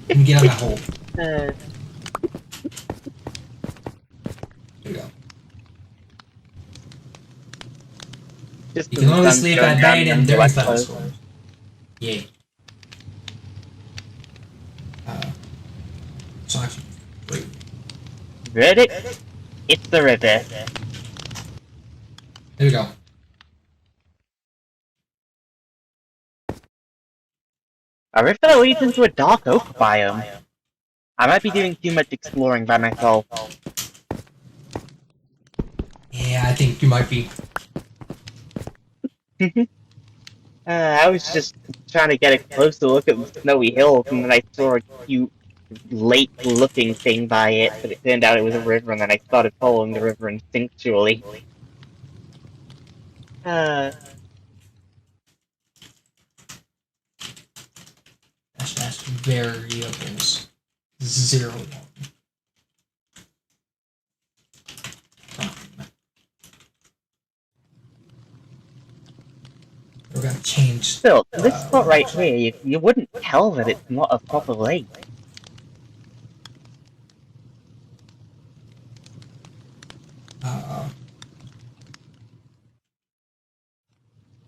Let me get on that hole. Uh, There we go. just You can only sun's sleep going at down night and and the during west thunderstorms. coast. Yeah. So actually, wait. Verdict? It's the river. There we go. A river that leads into a dark oak biome. I might be doing too much exploring by myself. Yeah, I think you might be. I was just trying to get a closer look at the snowy hills, and then I saw a cute lake-looking thing by it, but it turned out it was a river, and then I started following the river instinctually. Dash variables 0 1. We're gonna change. Still, this spot right here, you wouldn't tell that it's not a proper lake.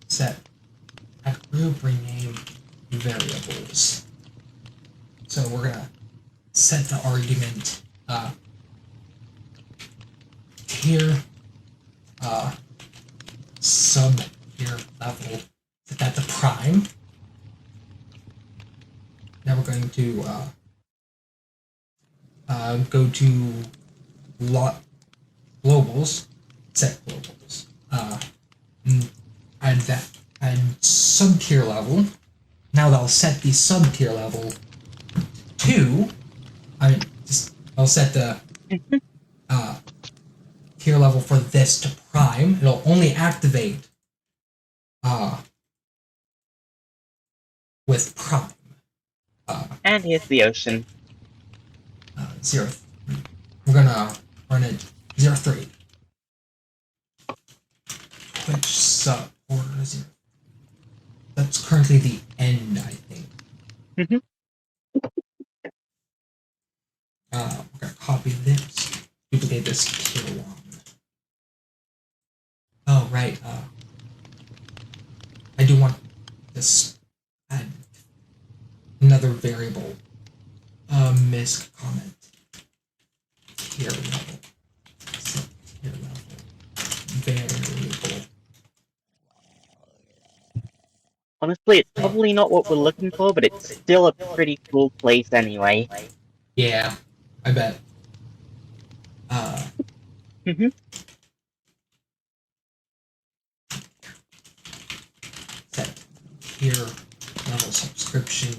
Set a group rename variables. So we're gonna set the argument tier sub tier level, set that to prime. Now we're going to go to globals, set globals, add sub tier level. Now that'll set the sub tier level to, I'll set the tier level for this to prime. It'll only activate with prime. And here's the ocean. 0. We're gonna run it 0 3. Which sub order 0. That's currently the end, I think. We're gonna copy this, duplicate this tier 1. Oh, right, I do want this, add another variable, misc comment, tier level, so tier level, variable. Honestly, it's probably not what we're looking for, but it's still a pretty cool place anyway. Yeah, I bet. Set tier level subscription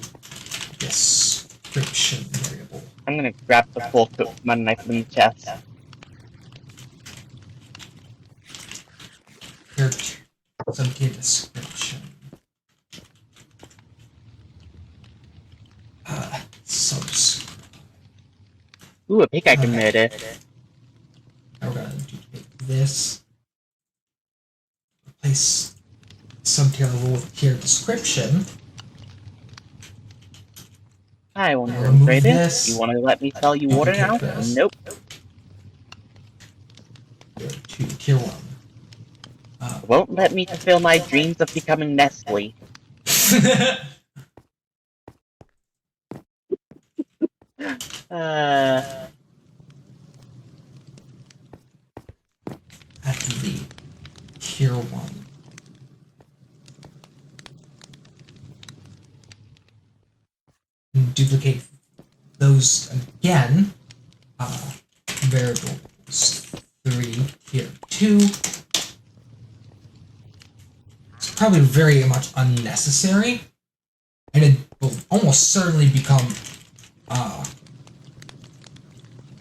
description variable. I'm gonna grab the fork when I put in the chest. Tier subtier description. Subscribe. Ooh, a pig I can murder. Now we're gonna duplicate this. Replace subtier level with tier description. I want to remove upgrade this. it. You want to let me sell you water now? This. Nope. To tier 1. Won't let me fulfill my dreams of becoming Nestle. At the tier 1. Duplicate those again. Variables 3, tier 2. It's probably very much unnecessary, and it will almost certainly become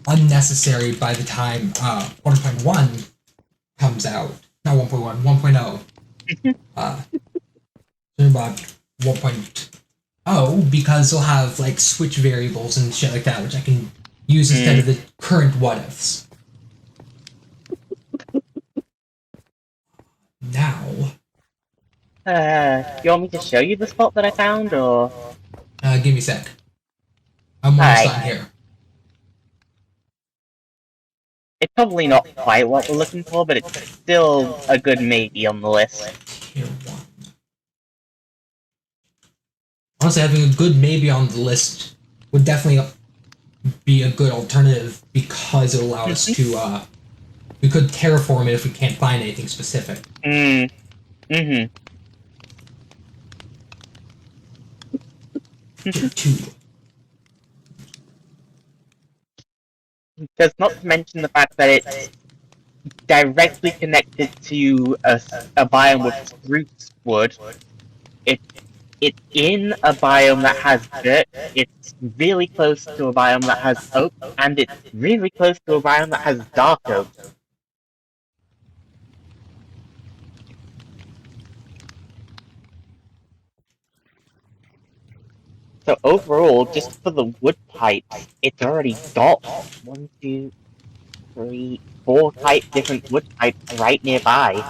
unnecessary by the time 1.1 comes out. Not 1.1, 1.0. About 1.0, because they'll have like switch variables and shit like that, which I can use instead of the current what-ifs. Now... you want me to show you the spot that I found, or...? give me a sec. I'm almost done here. It's probably not quite what we're looking for, but it's still a good maybe on the list. Tier 1. Honestly, having a good maybe on the list would definitely be a good alternative, because it allows us to, we could terraform it if we can't find anything specific. Tier 2. Does not to mention the fact that it's directly connected to a biome with spruce wood. It's in a biome that has dirt, it's really close to a biome that has oak, and it's really close to a biome that has dark oak. So overall, just for the wood type, it's already got 1, 2, 3, 4 different wood types right nearby.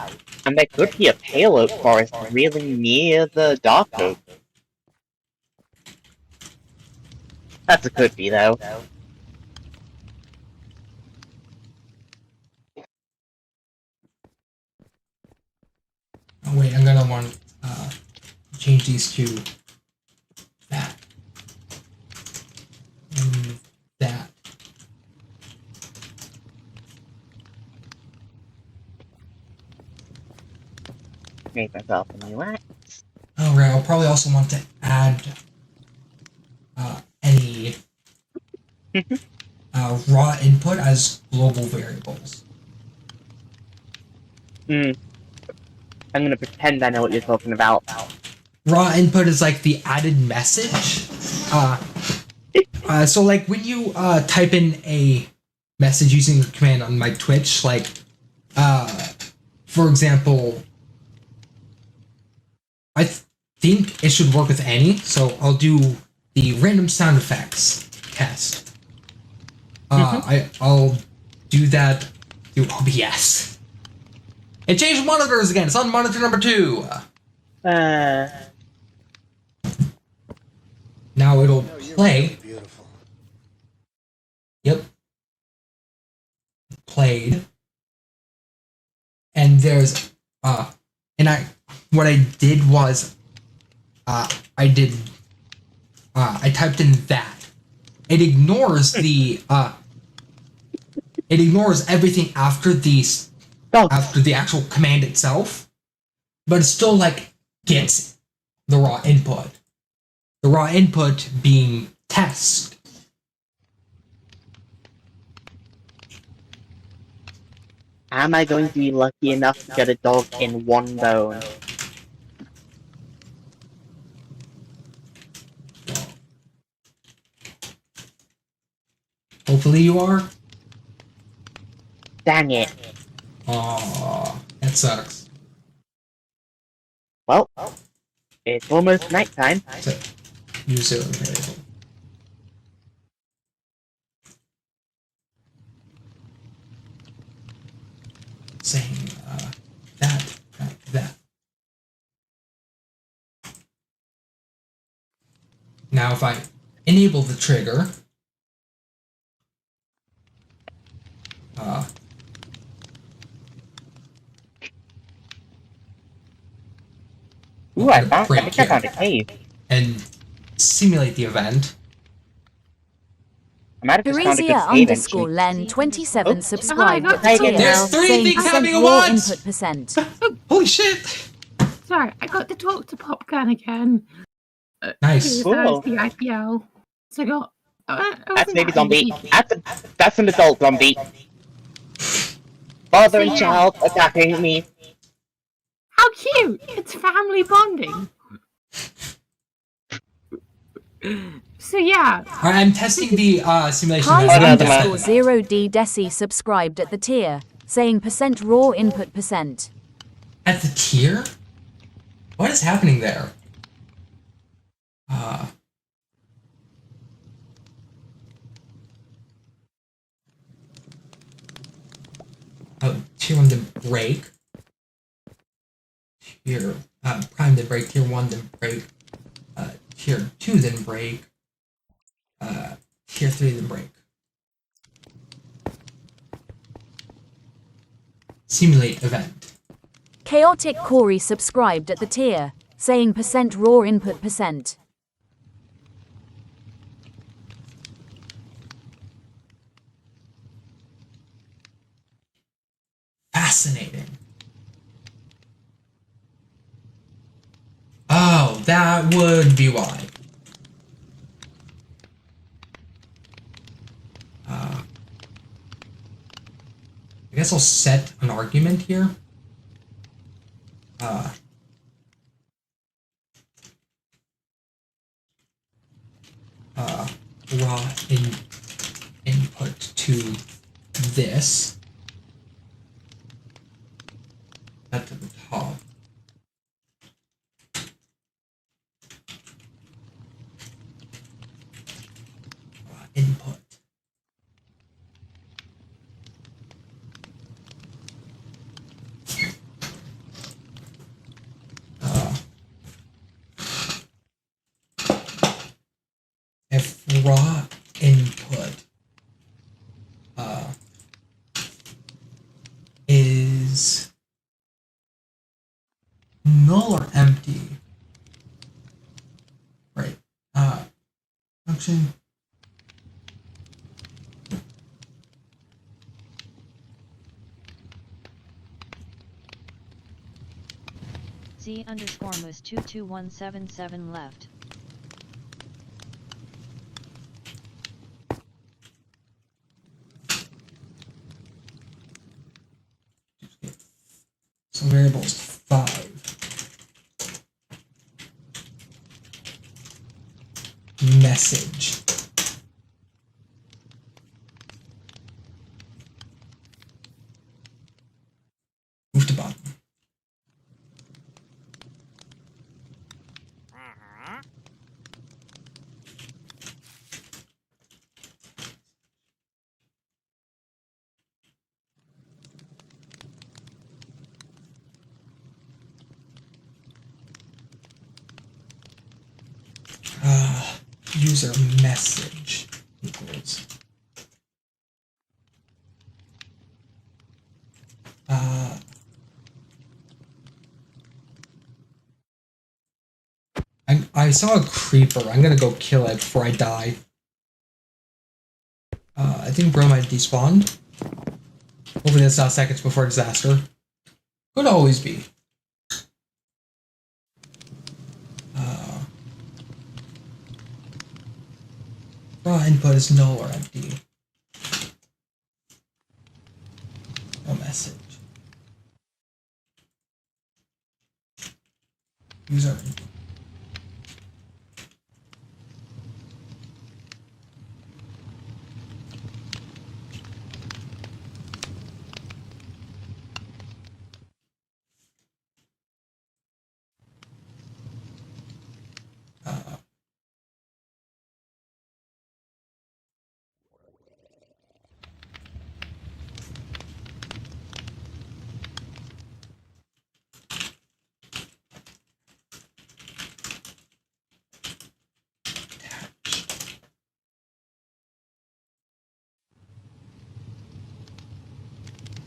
And there could be a pale oak forest really near the dark oak. That's a could be, though. Oh wait, I'm gonna want change these to that. And that. Make myself a new axe. Alright, I'll probably also want to add any raw input as global variables. I'm gonna pretend I know what you're talking about. Raw input is like the added message. So like when you type in a message using a command on my Twitch, like for example, I think it should work with any, so I'll do the random sound effects test. I'll do that through OBS. It changed monitors again. It's on monitor number 2. Now it'll play played, and there's what I did was I typed in that. It ignores everything after the actual command itself, but it still like gets the raw input. The raw input being test. Am I going to be lucky enough to get a dog in one bone? Hopefully you are. Dang it. Aww, that sucks. Well, it's almost nighttime. So, user available. Saying that. Now if I enable the trigger, Ooh, I think I found a cave. And simulate the event. I might have just found a good cave entrance. Len27 subscribed at the There's tier, three saying things happening at raw once! input percent. Holy shit! Sorry, I got to talk to Popgun again. Nice. Cool. The IPL. So I got. That's baby zombie. That's an adult zombie. Father and child attacking me. How cute! It's family bonding. So yeah. Alright, I'm testing the simulation. Kai's_0D Desi subscribed at the tier, saying percent raw input percent. At the tier? What is happening there? Oh, tier 1 didn't break. Tier prime didn't break. Tier 1 didn't break. Tier 2 didn't break. Tier 3 didn't break. Simulate event. Chaotic Corey subscribed at the tier, saying percent raw input percent. Fascinating. Oh, that would be why. I guess I'll set an argument here. Raw input to this. At the top. Input. If raw input is null or empty, right? Function. Z_mus 22177 left. So variables 5. Message. Move to bottom. User message equals I saw a creeper. I'm gonna go kill it before I die. I think bro might despawn. Hopefully that's not seconds before disaster. Could always be. Raw input is null or empty. No message. User input.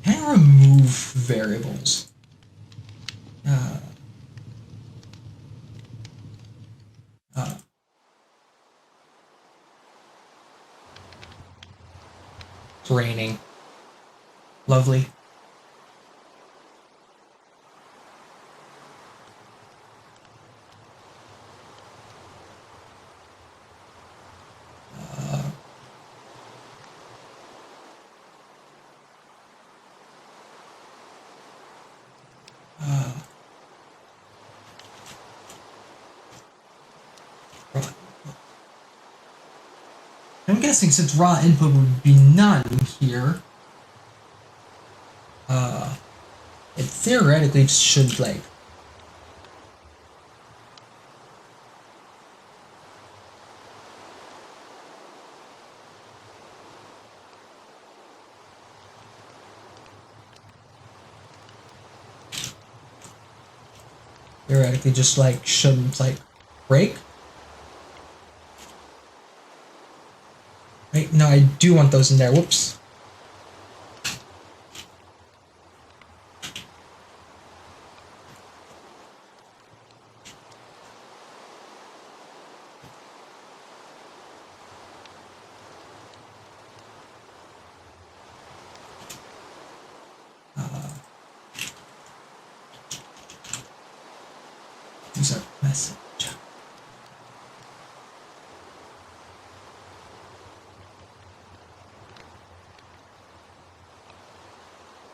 Can I remove variables? It's raining. Lovely. I'm guessing since raw input would be none here, it theoretically should like just like shouldn't like break. Wait, no, I do want those in there. Whoops. User message.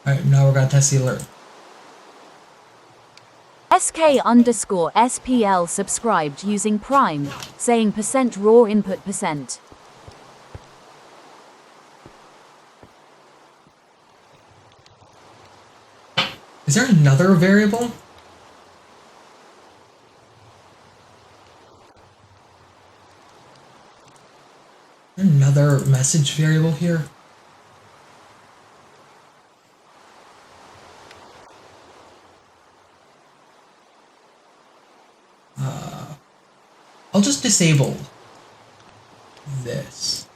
Alright, now we're gonna test the alert. SK_SPL subscribed using Prime, saying %raw input %. Is there another variable? Another message variable here? I'll just disable this,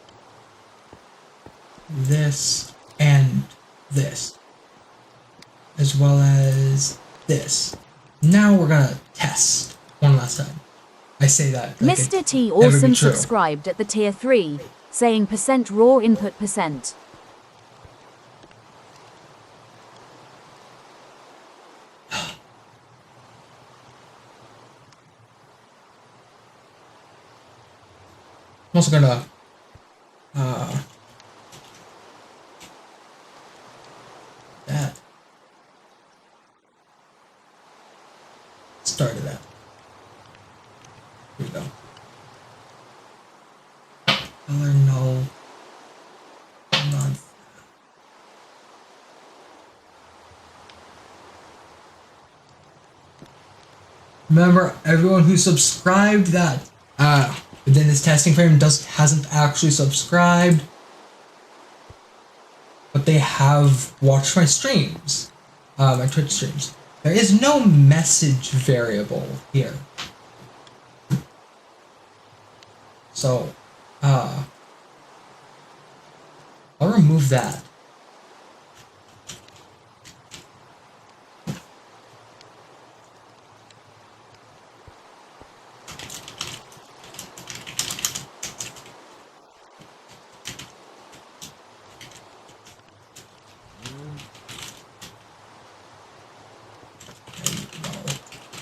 and this, as well as this. Now we're gonna test one last time. I say that like Mr. T Awesome subscribed at the tier 3, saying %raw input %. I'm also gonna that started that. Here we go. Color no. None. Remember, everyone who subscribed that within this testing frame hasn't actually subscribed, but they have watched my streams, my Twitch streams. There is no message variable here. So, I'll remove that.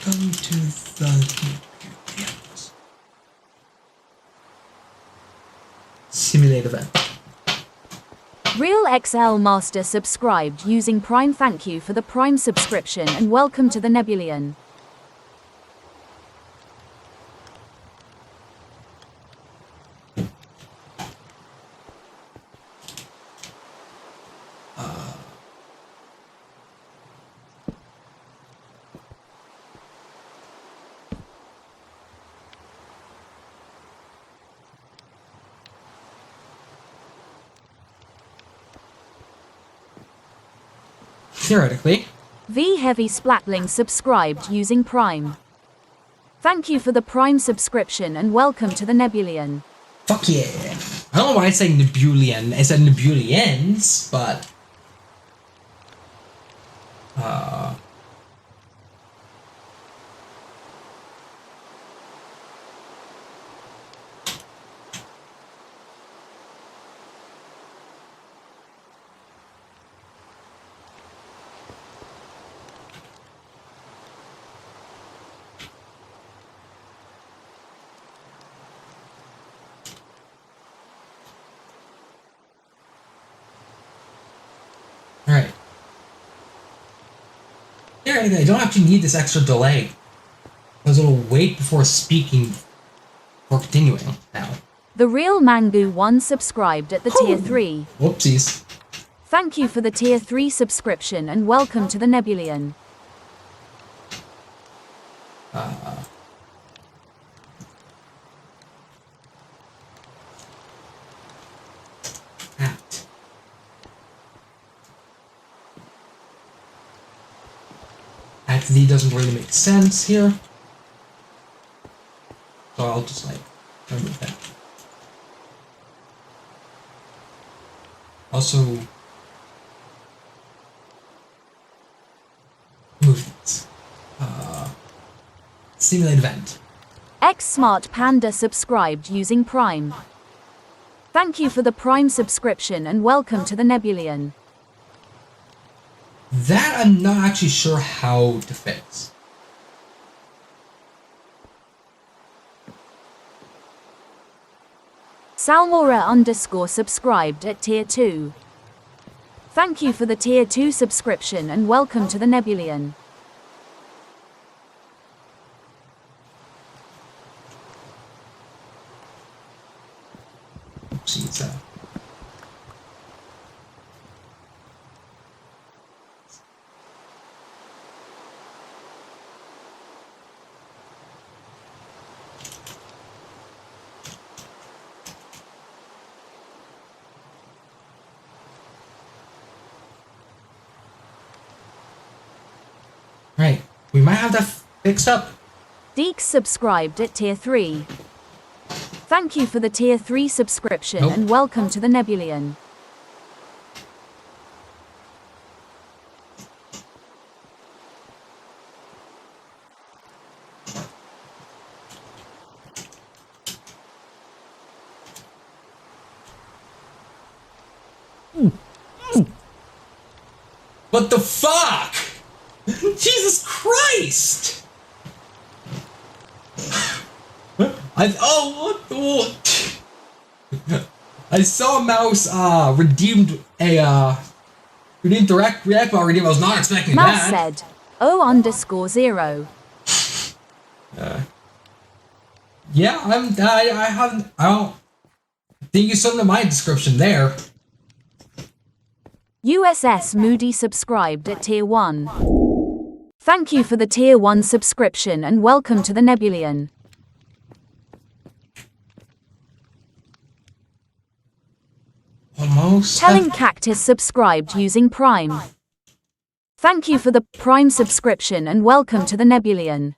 Welcome to the simulate event. Real XL Master subscribed using Prime. Thank you for the Prime subscription and welcome to the Nebulian. Theoretically. V Heavy Splatling subscribed using Prime. Thank you for the Prime subscription and welcome to the Nebulian. Fuck yeah. I don't know why I say Nebulian. I said Nebulians, but alright. Theoretically, I don't actually need this extra delay. Because it'll wait before speaking or continuing now. The Real Mangu 1 subscribed at the Tier 3. Whoopsies. Thank you for the Tier 3 subscription and welcome to the Nebulian. Act V doesn't really make sense here. So I'll just like remove that. Also move this. Simulate event. X Smart Panda subscribed using Prime. Thank you for the Prime subscription and welcome to the Nebulian. That I'm not actually sure how to fix. Salmora _ subscribed at Tier 2. Thank you for the Tier 2 subscription and welcome to the Nebulian. Oopsies, Right, we might have that fixed up. Deeks subscribed at Tier 3. Thank you for the Tier 3 subscription and welcome to the Nebulian. What the fuck? Jesus Christ! I saw a mouse redeemed direct react while redeemed. I was not expecting Mouse that. said O_0. Yeah, I don't think you saw my description there. USS Moody subscribed at Tier 1. Thank you for the Tier 1 subscription and welcome to the Nebulian. Almost. Telling Cactus subscribed using Prime. Thank you for the Prime subscription and welcome to the Nebulian.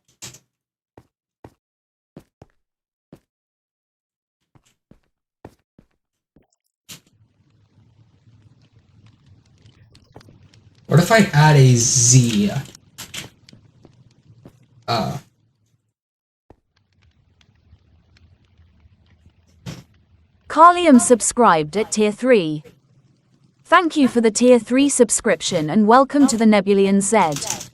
What if I add a Z? Carlium subscribed at Tier 3. Thank you for the Tier 3 subscription and welcome to the Nebulian Z.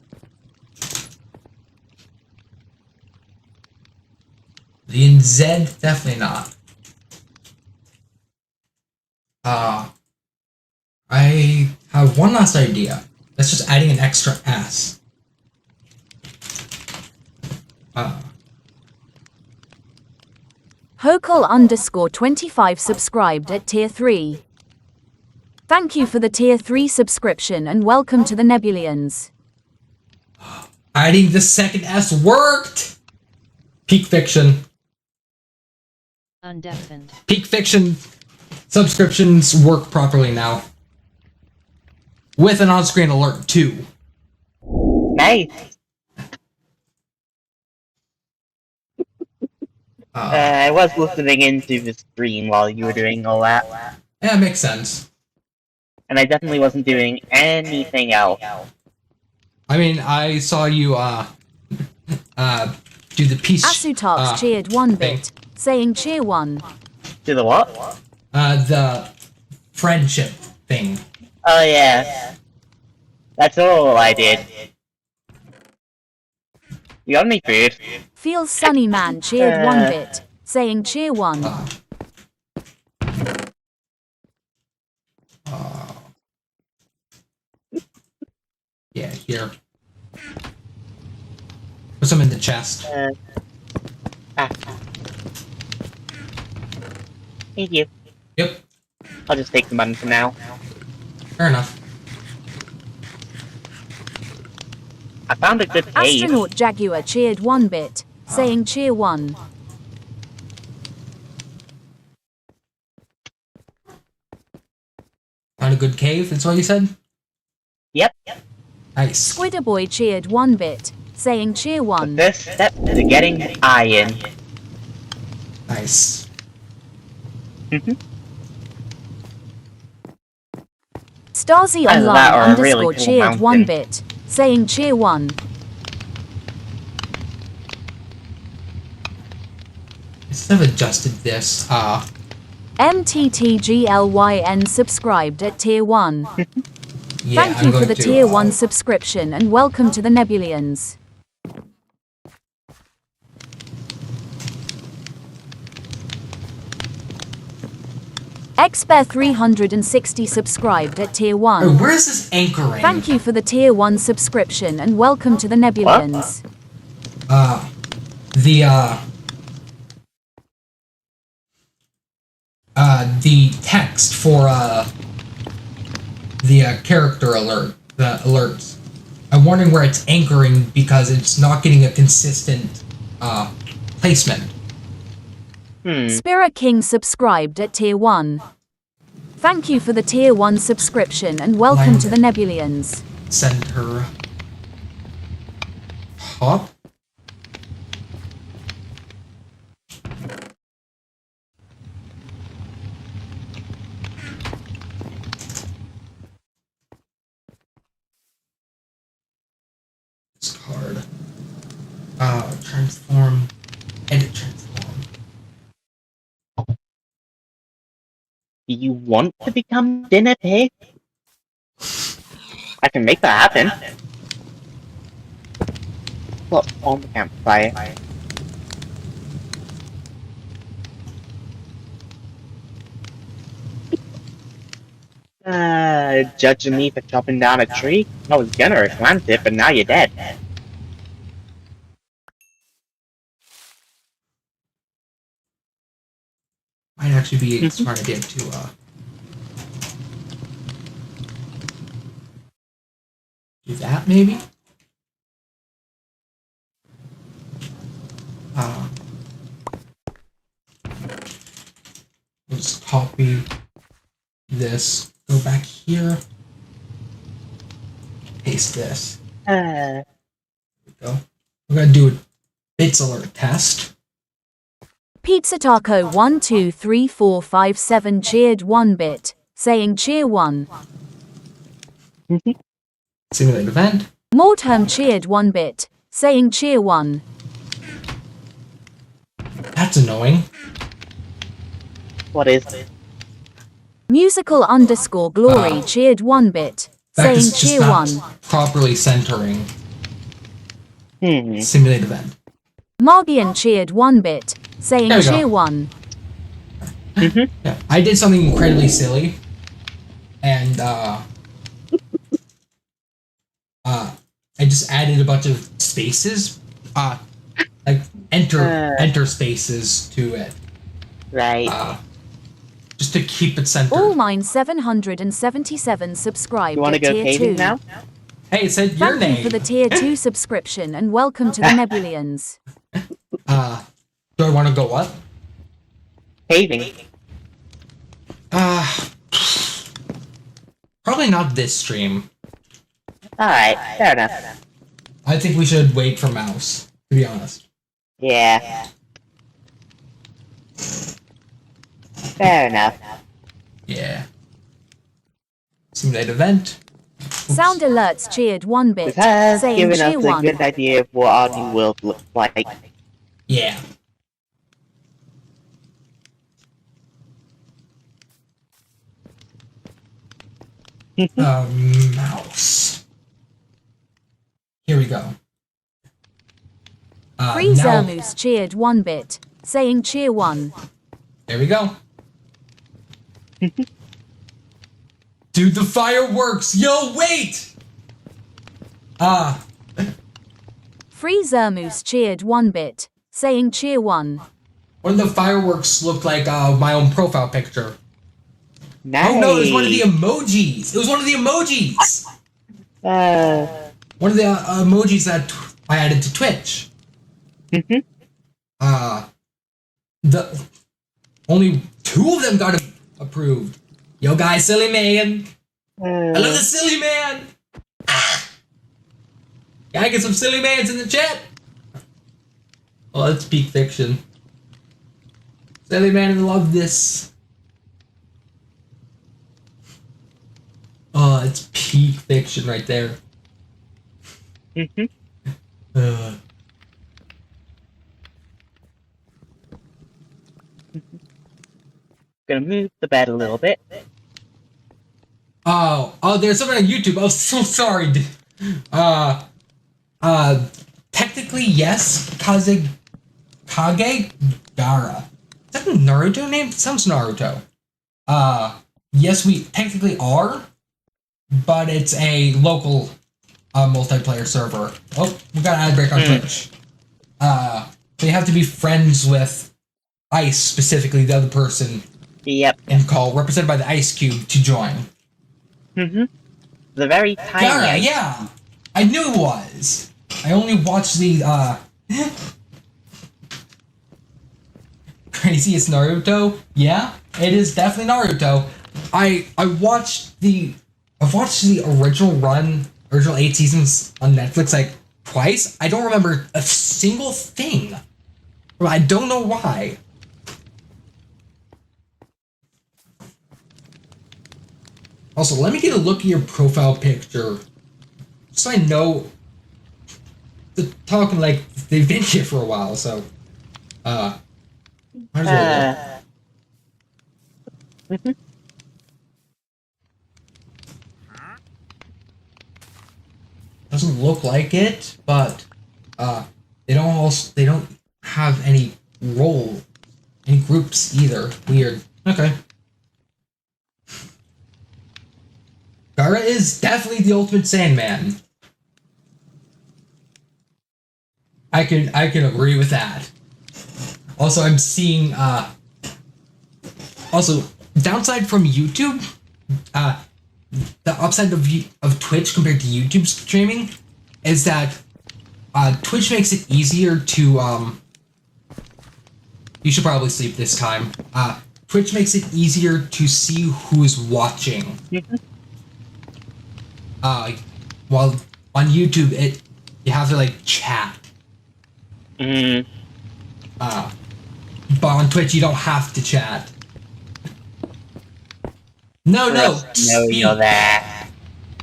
The NZ, definitely not. I have one last idea. That's just adding an extra S. Hokal_25 subscribed at tier 3. Thank you for the tier 3 subscription and welcome to the Nebulians. Adding the second S worked! Peak Fiction. Undeafened. Peak Fiction subscriptions work properly now. With an on-screen alert, too. Nice. I was listening into the stream while you were doing all that. Yeah, makes sense. And I definitely wasn't doing anything else. I mean, I saw you, do the peace, Asutarks cheered 1 bit, saying cheer 1. Do the what? The friendship thing. Oh yeah. That's all I did. You got any food? Feels Sunny Man cheered 1 bit, saying cheer 1. Yeah, here. Put some in the chest. Thank you. Yep, I'll just take the money for now. fair enough. I found a good cave. Astronaut Jaguar cheered 1 bit, saying cheer 1. Found a good cave, that's what you said? Yep. Nice. Squidderboy cheered 1 bit, saying cheer 1. First step to getting iron. Nice. Starzy Either that or Online a really underscore cool cheered mountain. 1 bit, saying cheer 1. I still have adjusted this. MTTGLYN subscribed at tier 1. Yeah, Thank you for the tier 1 subscription and welcome to the Nebulians. Xbear360 subscribed at tier 1. Where is this anchoring? Thank you for the tier 1 subscription and welcome to the Nebulians. The text for the character alert, the alerts. I'm wondering where it's anchoring because it's not getting a consistent placement. Spirit King subscribed at tier 1. Thank you for the tier 1 subscription and welcome to the Nebulians. Center. Hop. Discard. Transform. Edit transform. Do you want to become dinner pig? I can make that happen. What on the campfire? Judging me for chopping down a tree? I was gonna plant it, but now you're dead. Might actually be a smart idea to do that maybe. We'll just copy this, go back here, paste this. There we go. We're gonna do a bits alert test. Pizza Taco 123457 cheered 1 bit, saying cheer 1. Simulate event. Mortem cheered 1 bit, saying cheer 1. That's annoying. What is it? Musical_glory cheered 1 bit, That saying is just cheer not 1. properly centering. Simulate event. Margian cheered 1 bit, saying There we go. cheer 1. Yeah, I did something incredibly silly, and I just added a bunch of spaces, like enter spaces to it, Right. just to keep it centered. All mine 777 subscribed You want to at go tier paving 2. now? Hey, it said your Thank name. you for the tier 2 subscription and welcome to the Nebulians. Do I want to go what? Paving. Probably not this stream. Alright, fair enough. I think we should wait for Mouse, to be honest. Yeah. Fair enough. Yeah. Simulate event. Sound alerts cheered 1 bit, This has saying given cheer us a 1. good idea of what our new world looks like. Yeah. Mouse. Here we go. Free now, Zermoose cheered 1 bit, saying cheer 1. there we go. Dude, the fireworks! Yo, wait! Free Zermoose cheered 1 bit, saying cheer 1. One of the fireworks looked like my own profile picture. Nice. Oh no, it was one of the emojis! It was one of the emojis! One of the emojis that I added to Twitch. The only 2 of them got approved. Yo, guys, silly man. I love the silly man. Can I get some silly mans in the chat? Oh, that's peak fiction. Silly man, love this. Oh, it's peak fiction right there. Gonna move the bed a little bit. Oh, there's someone on YouTube. I'm so sorry. Technically, yes. Kage Gara. Is that a Naruto name? It sounds Naruto. Yes, we technically are, but it's a local multiplayer server. Oh, we got an ad break on Twitch. So you have to be friends with Ice, specifically the other person. Yep. And call represented by the Ice Cube to join. The very tiny. Gara, yeah. I knew it was. I only watched the Craziest Naruto. Yeah, it is definitely Naruto. I've watched the original 8 seasons on Netflix like twice. I don't remember a single thing. I don't know why. Also, let me get a look at your profile picture, so I know. They're talking like they've been here for a while, so might as well look. Doesn't look like it, but they don't have any groups either. Weird. Okay. Gara is definitely the ultimate Sandman. I can agree with that. Also, I'm seeing also downside from YouTube, the upside of Twitch compared to YouTube streaming is that Twitch makes it easier to you should probably sleep this time. Twitch makes it easier to see who's watching. While on YouTube you have to like chat. But on Twitch you don't have to chat. No, Speak. You're there.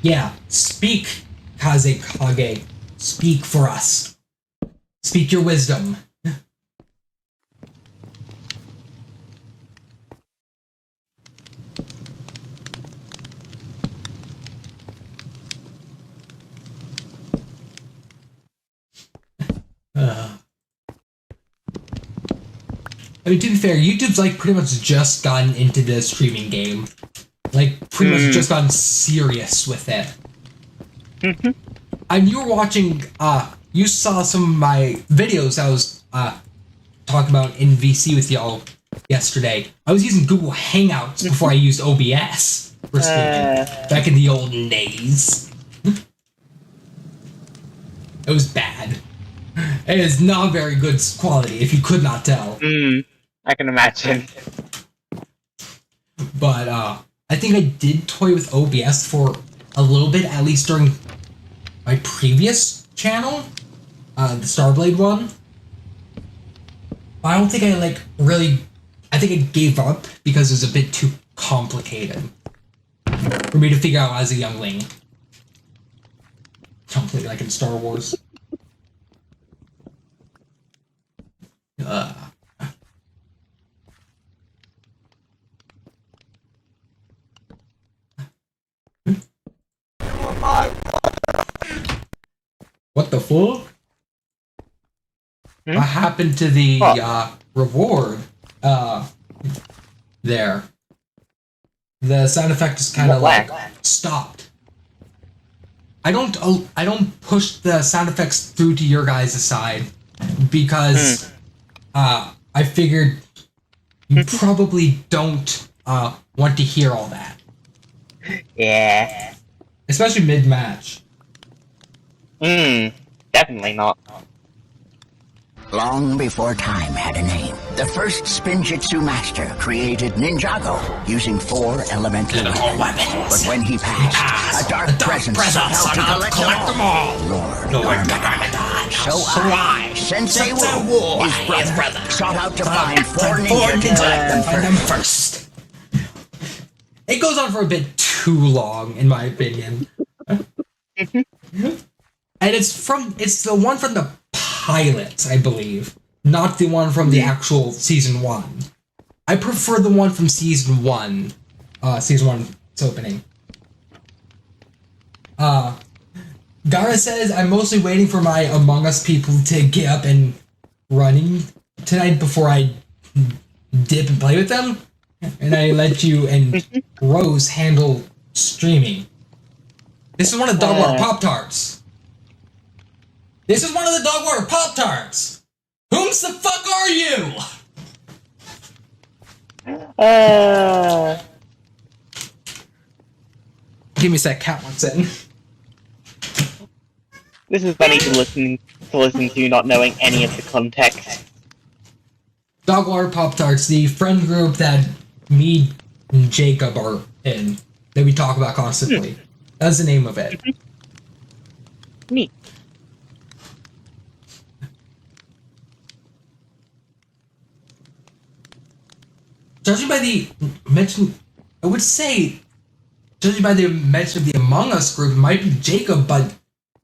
Yeah, speak, Kage. Speak for us. Speak your wisdom. I mean, to be fair, YouTube's like pretty much just gotten into the streaming game. Like, pretty much just gotten serious with it. And you were watching, you saw some of my videos I was talking about in VC with y'all yesterday. I was using Google Hangouts before I used OBS for streaming, back in the olden days. It was bad. It is not very good quality, if you could not tell. I can imagine. But, I think I did toy with OBS for a little bit, at least during my previous channel, the Starblade one. I don't think I, like, really... I think I gave up because it was a bit too complicated for me to figure out as a youngling. Something like in Star Wars. What the fuck? What happened to the reward? There. The sound effect is kind of like stopped. I don't push the sound effects through to your guys' side because I figured you probably don't want to hear all that. Yeah. Especially mid-match. Definitely not. Long before time had a name, the first Spinjitzu master created Ninjago using 4 elemental weapons. But when he passed, a dark presence sought out to collect them all. Lord So I, Sensei Wu, his brother, sought out to find 4 ninjas to collect them first. It goes on for a bit too long, in my opinion. And it's the one from the pilot, I believe, not the one from the actual season 1. I prefer the one from season 1. Season 1's opening. Gara says, I'm mostly waiting for my Among Us people to get up and running tonight before I dip and play with them. And I let you and Rose handle streaming. This is one of the Dogwater Pop-Tarts. This is one of the Dogwater Pop-Tarts! Whom's the fuck are you? Give me a sec, cat wants in. This is funny to listen to, not knowing any of the context. Dogwater Pop-Tarts, the friend group that me and Jacob are in, that we talk about constantly. That's the name of it. Neat. Judging by the mention, I would say, judging by the mention of the Among Us group, it might be Jacob, but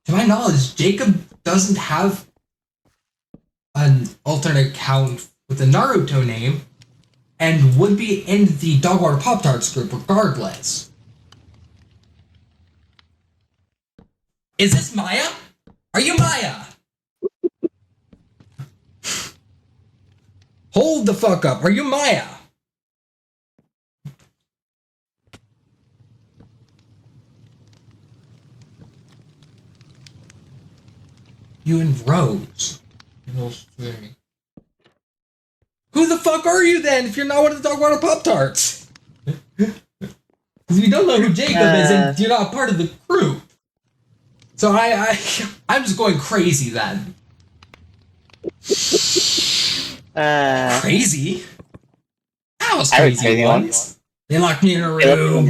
to my knowledge, Jacob doesn't have an alternate account with a Naruto name, and would be in the Dogwater Pop-Tarts group regardless. Is this Maya? Are you Maya? Hold the fuck up. Are you Maya? You and Rose. Who the fuck are you then if you're not one of the Dogwater Pop-Tarts? Because we don't know who Jacob is and you're not part of the group. So I'm just going crazy then. Crazy? I was crazy once. They locked me in a room.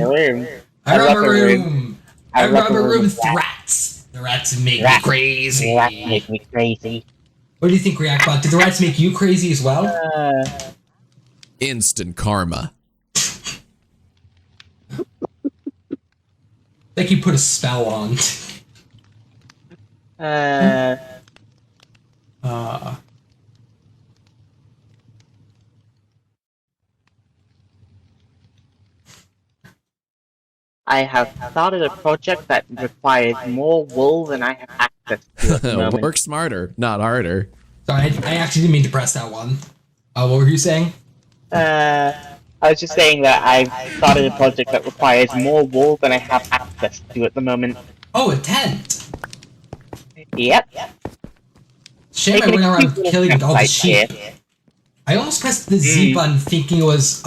I rub a room. I rub a room with rats. The rats make me crazy. Rats make me crazy. What do you think, Reactbot? Did the rats make you crazy as well? Instant karma. Like you put a spell on. I have started a project that requires more wool than I have access to at the moment. Work smarter, not harder. Sorry, I actually didn't mean to press that one. What were you saying? I was just saying that I've started a project that requires more wool than I have access to at the moment. Oh, a tent! Yep. Shame I went around killing all the sheep. I almost pressed the Z button thinking it was,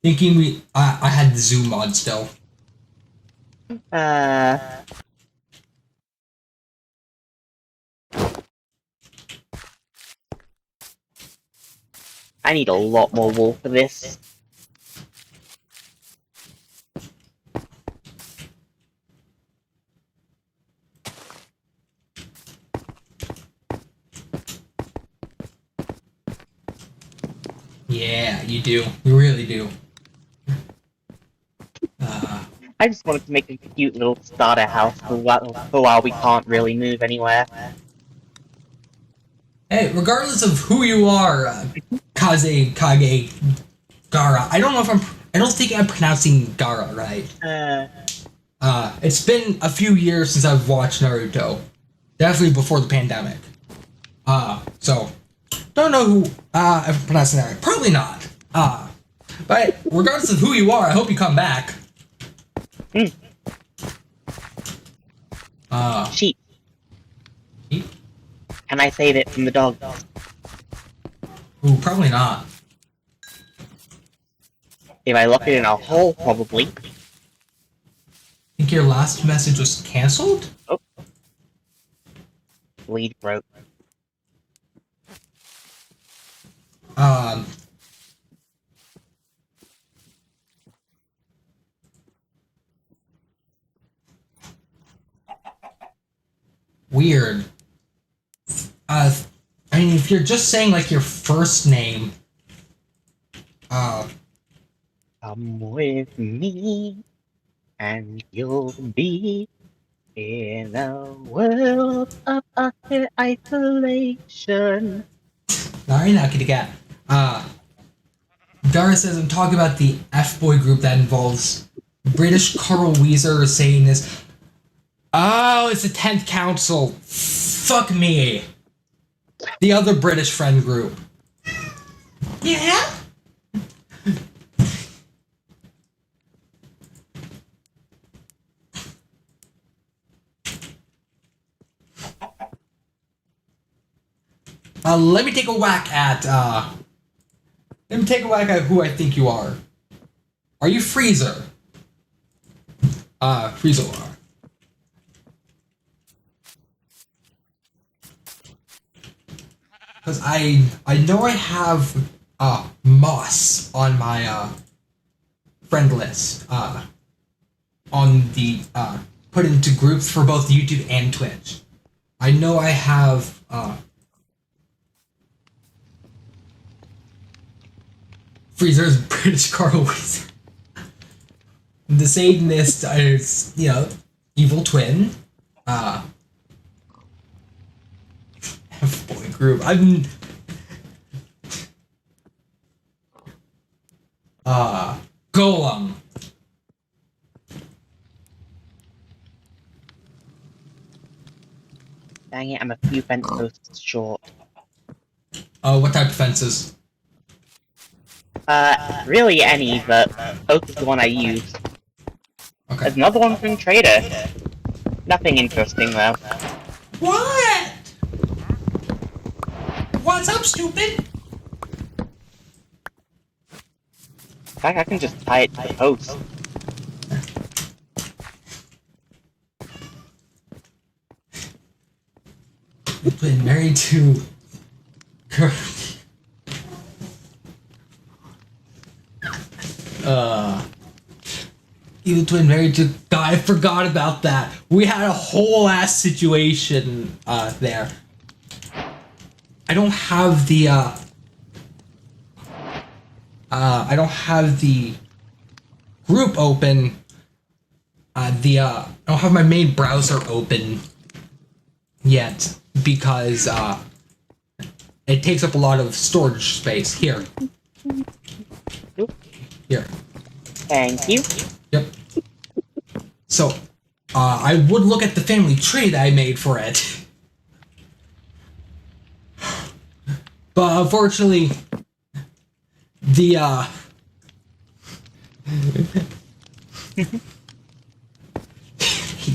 thinking I had the zoom on still. I need a lot more wool for this. Yeah, you do. You really do. I just wanted to make a cute little starter house for while we can't really move anywhere. Hey, regardless of who you are, Kage, Gara. I don't know if I don't think I'm pronouncing Gara right. It's been a few years since I've watched Naruto. Definitely before the pandemic. So don't know who if I'm pronouncing that right. Probably not. But regardless of who you are, I hope you come back. Sheep. Sheep? Can I save it from the dog? Ooh, probably not. If I lock it in a hole, probably. Think your last message was cancelled? Oh. Lead broke. Weird. I mean, if you're just saying, like, your first name, Come with me, and you'll be in a world of utter isolation. Sorry, not gonna get. Dara says, I'm talking about the F-boy group that involves British Carl Weezer saying this. Oh, it's the 10th Council. Fuck me. The other British friend group. Yeah? Let me take a whack at, who I think you are. Are you Freezer? Freezer. Because I know I have, Moss on my, friend list, on the, put into groups for both YouTube and Twitch. I know I have, Freezer's British Carl Weezer. The Satanist is, you know, evil twin. F-boy group. I'm... Golem. Dang it, I'm a few fence posts short. What type of fences? Really any, but oak is the one I use. Okay. There's another one from Trader. Nothing interesting, though. What? What's up, stupid? In fact, I can just tie it to the post. You've been married to... Evil twin married to... God, I forgot about that. We had a whole ass situation, there. I don't have the, I don't have the group open. I don't have my main browser open yet because, it takes up a lot of storage space. Here. Here. Thank you. Yep. So, I would look at the family tree that I made for it. But unfortunately, the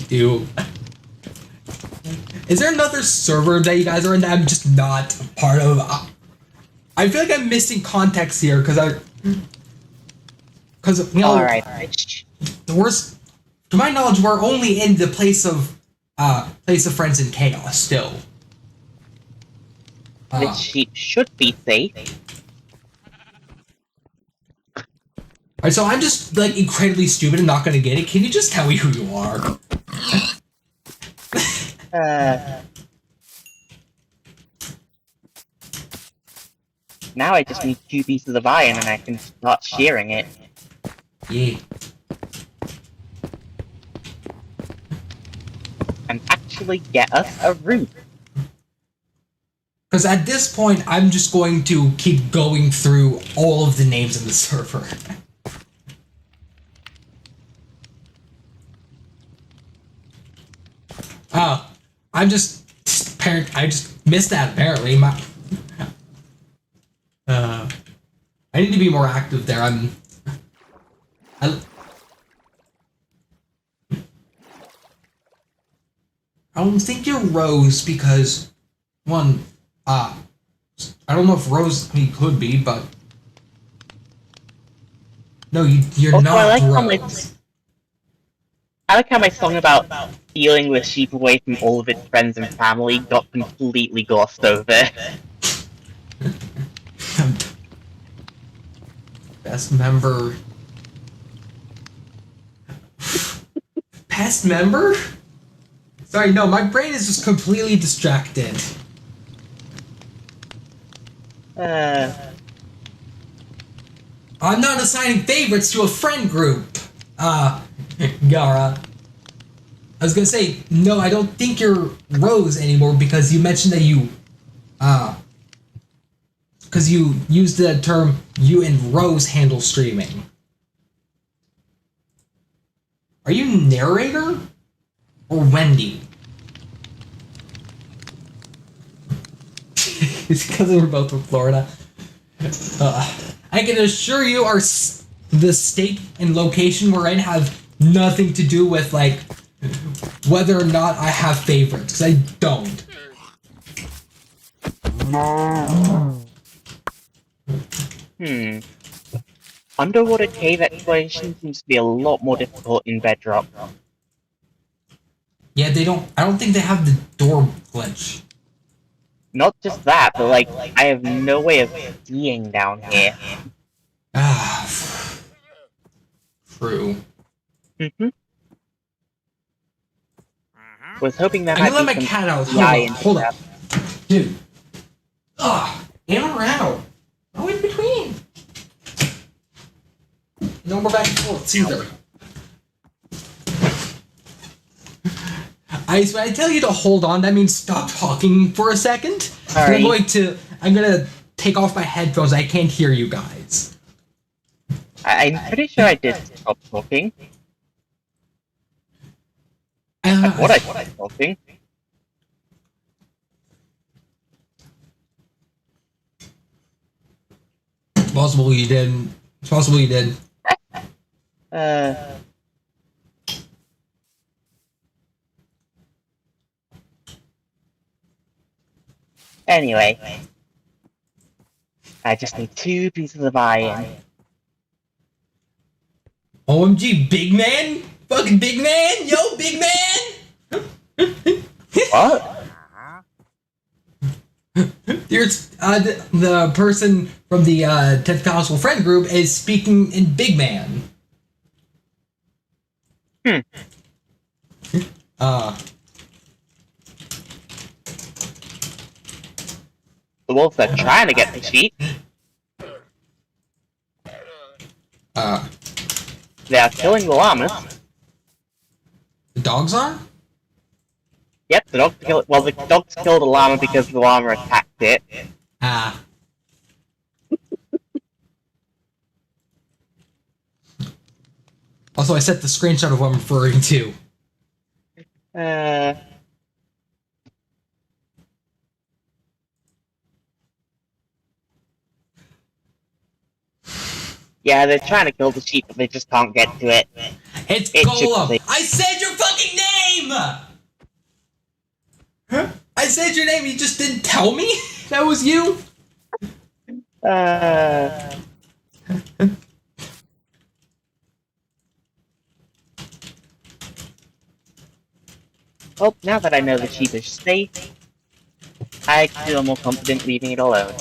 Ew. Is there another server that you guys are in that I'm just not a part of? I feel like I'm missing context here because you know, Alright. the worst, to my knowledge, we're only in the place of friends in chaos still. This sheep should be safe. Alright, so I'm just like incredibly stupid and not gonna get it. Can you just tell me who you are? Now I just need 2 pieces of iron and I can start shearing it. Yeah. And actually get us a roof. Because at this point, I'm just going to keep going through all of the names in the server. Oh, I just missed that apparently. I need to be more active there. I don't think you're Rose because one, I don't know if Rose could be, but no, you're Also, not Rose. I like how my song about dealing with sheep away from all of its friends and family got completely glossed over. Best member. Best member? Sorry, no, my brain is just completely distracted. I'm not assigning favorites to a friend group. Gara. I was gonna say, no, I don't think you're Rose anymore because you mentioned that you, because you used the term you and Rose handle streaming. Are you narrator? Or Wendy? It's because we're both from Florida. I can assure you the state and location we're in have nothing to do with, like, whether or not I have favorites, because I don't. Underwater cave exploration seems to be a lot more difficult in Bedrock. Yeah, I don't think they have the door glitch. Not just that, but like, I have no way of seeing down here. True. Was hoping that I'm might gonna let be my some cat out. Hold on. Dude. In or out? Oh, in between. No more back and forth either. When I tell you to hold on, that means stop talking for a second. Sorry. I'm gonna take off my headphones. I can't hear you guys. I'm pretty sure I did stop talking. I thought I stopped talking. Possible you didn't. It's possible you did. Anyway. I just need 2 pieces of iron. OMG, big man? Fucking big man? Yo, big man? What? There's, the person from the 10th Council friend group is speaking in big man. The wolves are trying to get the sheep. They are killing the llamas. The dogs are? Yep, the dogs killed. Well, the dogs killed a llama because the llama attacked it. Also, I set the screenshot of what I'm referring to. Yeah, they're trying to kill the sheep, but they just can't get to it. It's It Golem! should- I said your fucking name! I said your name, you just didn't tell me? That was you? Well, now that I know the sheep is safe, I feel more confident leaving it alone.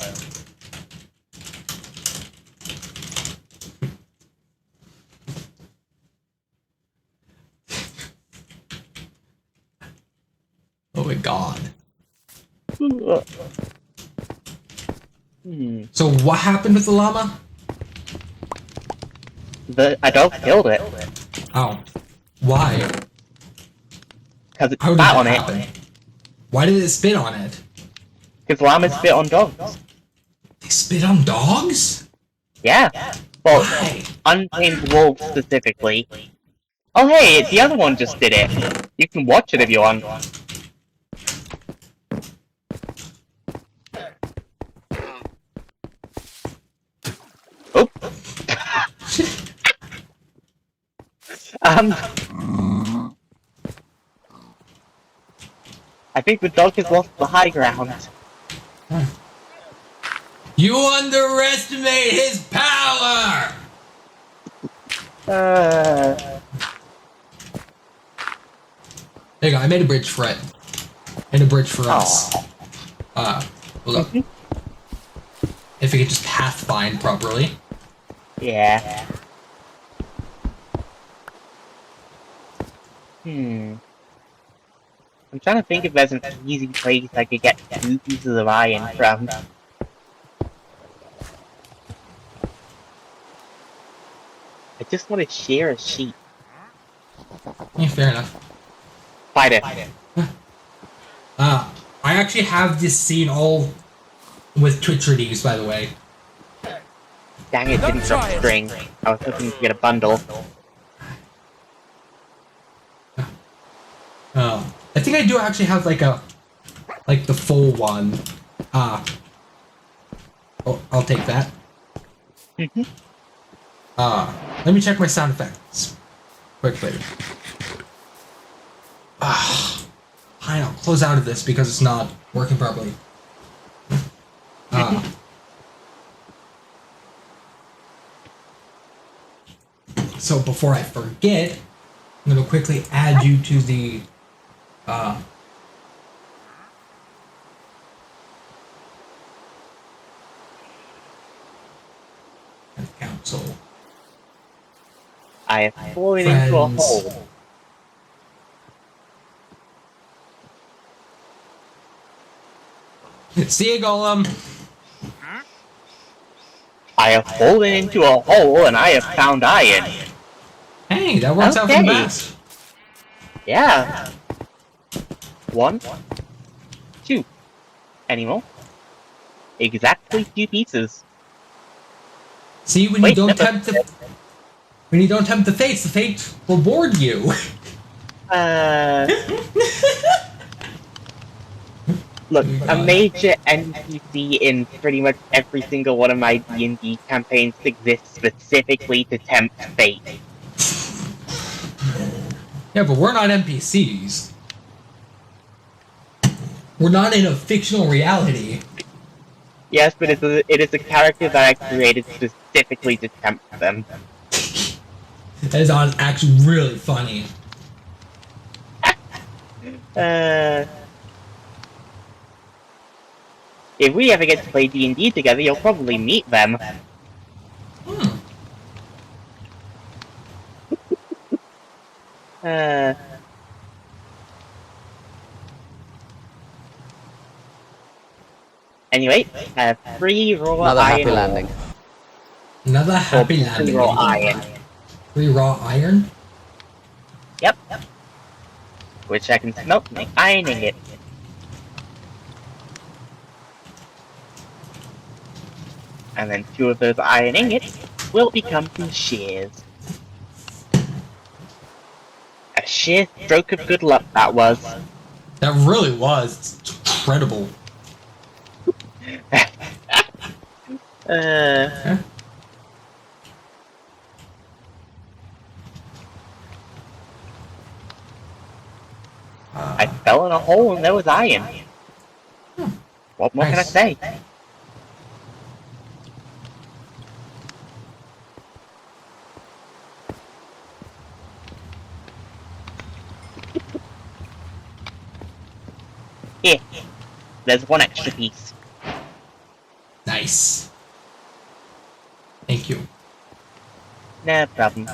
Oh my god. Hmm. So what happened with the llama? A dog killed it, Oh. Why? because it How did spat that on happen? it. Why did it spit on it? Because llamas spit on dogs. They spit on dogs? Yeah. Well, Why? untamed wolves specifically. Oh hey, the other one just did it. You can watch it if you want. Oh. I think the dog has lost the high ground. You underestimate his power! There you go, I made a bridge for it. And a bridge for us. Hold up. If we could just pathfind properly. Yeah. I'm trying to think if there's an easy place I could get 2 pieces of iron from. I just want to shear a sheep. Yeah, fair enough. Fight it. I actually have this scene all with Twitch reviews, by the way. Dang it, didn't drop string. I was hoping to get a bundle. I think I do actually have like the full one. Oh, I'll take that. Let me check my sound effects quickly. Fine, I'll close out of this because it's not working properly. So before I forget, I'm going to quickly add you to the council. I have fallen into a Friends. hole. See you, Golem. I have fallen into a hole and I have found iron. Hey, that works out for the Okay. best. Yeah. 1, 2. Any more? Exactly 2 pieces. See, when Wait, you don't never- tempt the fates will board you. Look, Oh my a God. major NPC in pretty much every single one of my D&D campaigns exists specifically to tempt fate. Yeah, but we're not NPCs. We're not in a fictional reality. Yes, but it is a character that I created specifically to tempt them. That is actually really funny. If we ever get to play D&D together, you'll probably meet them. Anyway, 3 raw Another iron happy landing. Another happy landing. 3 raw iron. 3 raw iron? Yep. Which I can smelt to make iron ingot. And then 2 of those iron ingots will become some shears. A sheer stroke of good luck that was. That really was. It's incredible. fell in a hole and there was iron. What more can I Nice. say? Here, there's one extra piece. Nice. Thank you. No problem.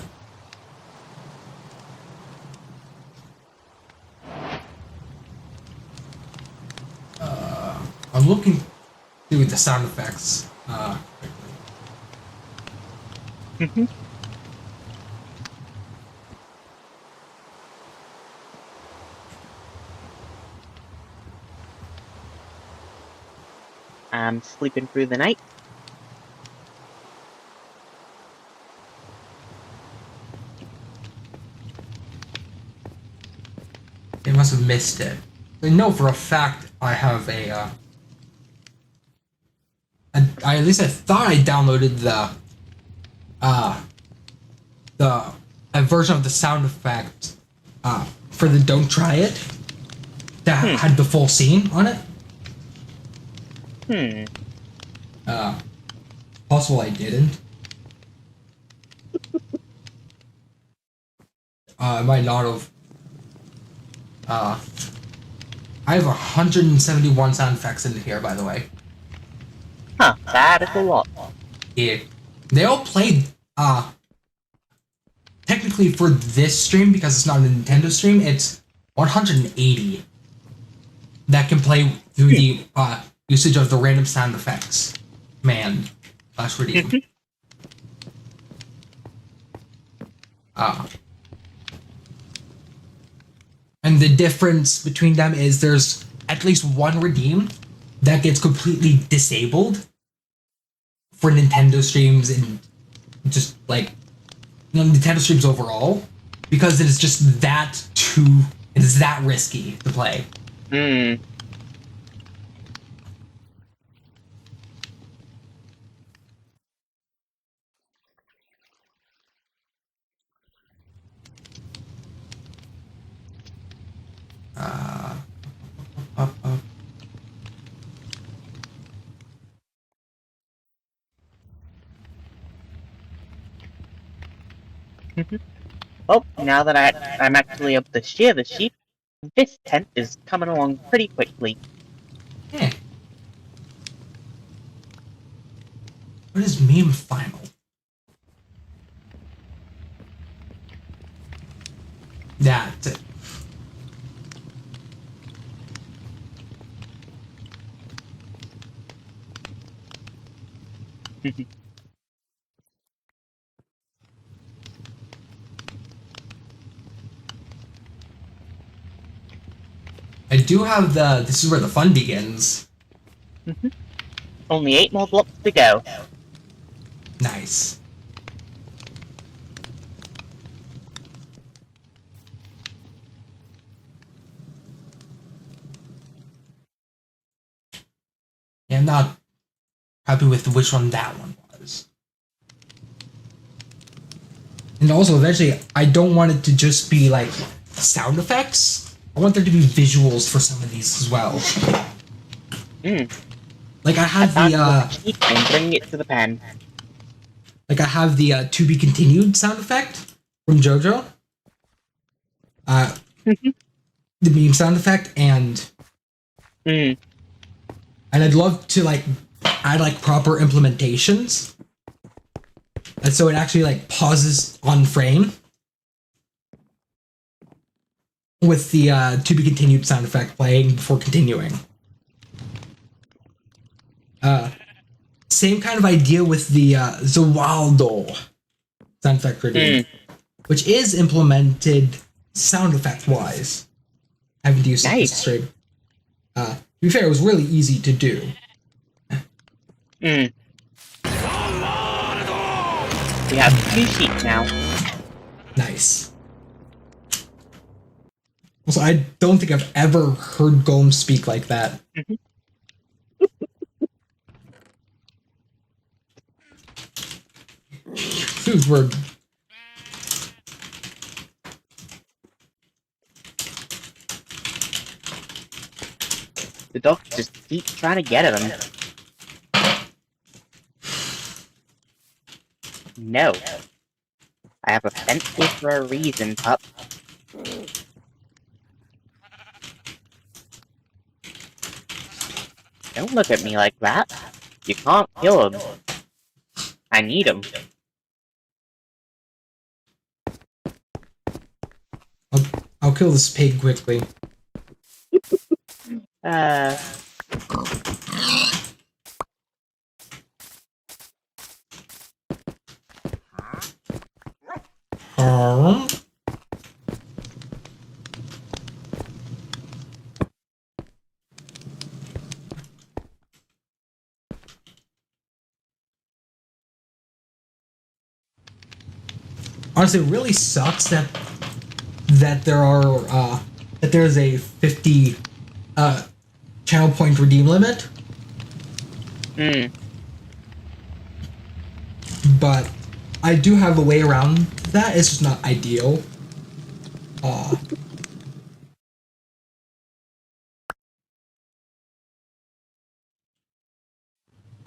I'm looking through the sound effects quickly. I'm sleeping through the night. They must have missed it. I know for a fact I have at least I thought I downloaded a version of the sound effect for the Don't Try It that had the full scene on it. Possible I didn't. I might not have. I have 171 sound effects in here, by the way. Huh, that is a lot. Yeah. They all play, technically for this stream, because it's not a Nintendo stream, it's 180 that can play through the, usage of the random sound effects. Man. /redeem. And the difference between them is there's at least one redeem that gets completely disabled for Nintendo streams and just like Nintendo streams overall, because it is just that it is that risky to play. Well, now that I'm actually able to shear the sheep, this tent is coming along pretty quickly. Yeah. What is meme final? That's it. I do have this is where the fun begins. Only 8 more blocks to go. Nice. Yeah, I'm not happy with which one that one was. And also, eventually, I don't want it to just be like sound effects. I want there to be visuals for some of these as well. Like I have and bring it to the pen. Like I have the to be continued sound effect from JoJo. The meme sound effect and I'd love to like add like proper implementations. And so it actually like pauses on frame with the to be continued sound effect playing before continuing. Same kind of idea with the Zawaldo sound effect redeem, which is implemented sound effect wise. I haven't used it this stream. To be fair, it was really easy to do. We have 2 sheep now. Nice. Also, I don't think I've ever heard Golem speak like that. These were... The dog just keeps trying to get at him. No. I have a pencil for a reason, pup. Don't look at me like that. You can't kill him. I need him. I'll kill this pig quickly. Honestly, it really sucks that there's a 50 channel point redeem limit. But I do have a way around that. It's just not ideal. I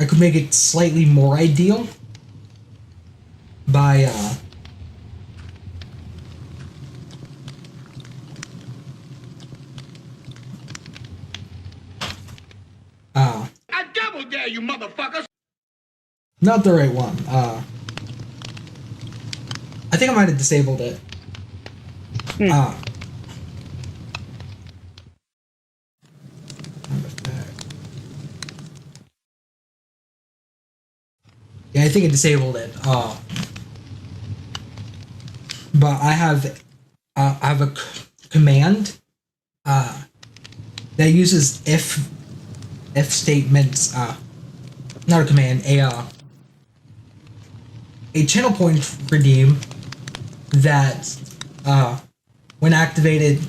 could make it slightly more ideal by I double dare you, motherfuckers! not the right one. I think I might have disabled it. Yeah, I think I disabled it. But I have a command that uses if statements. Not a command. A channel point redeem that when activated,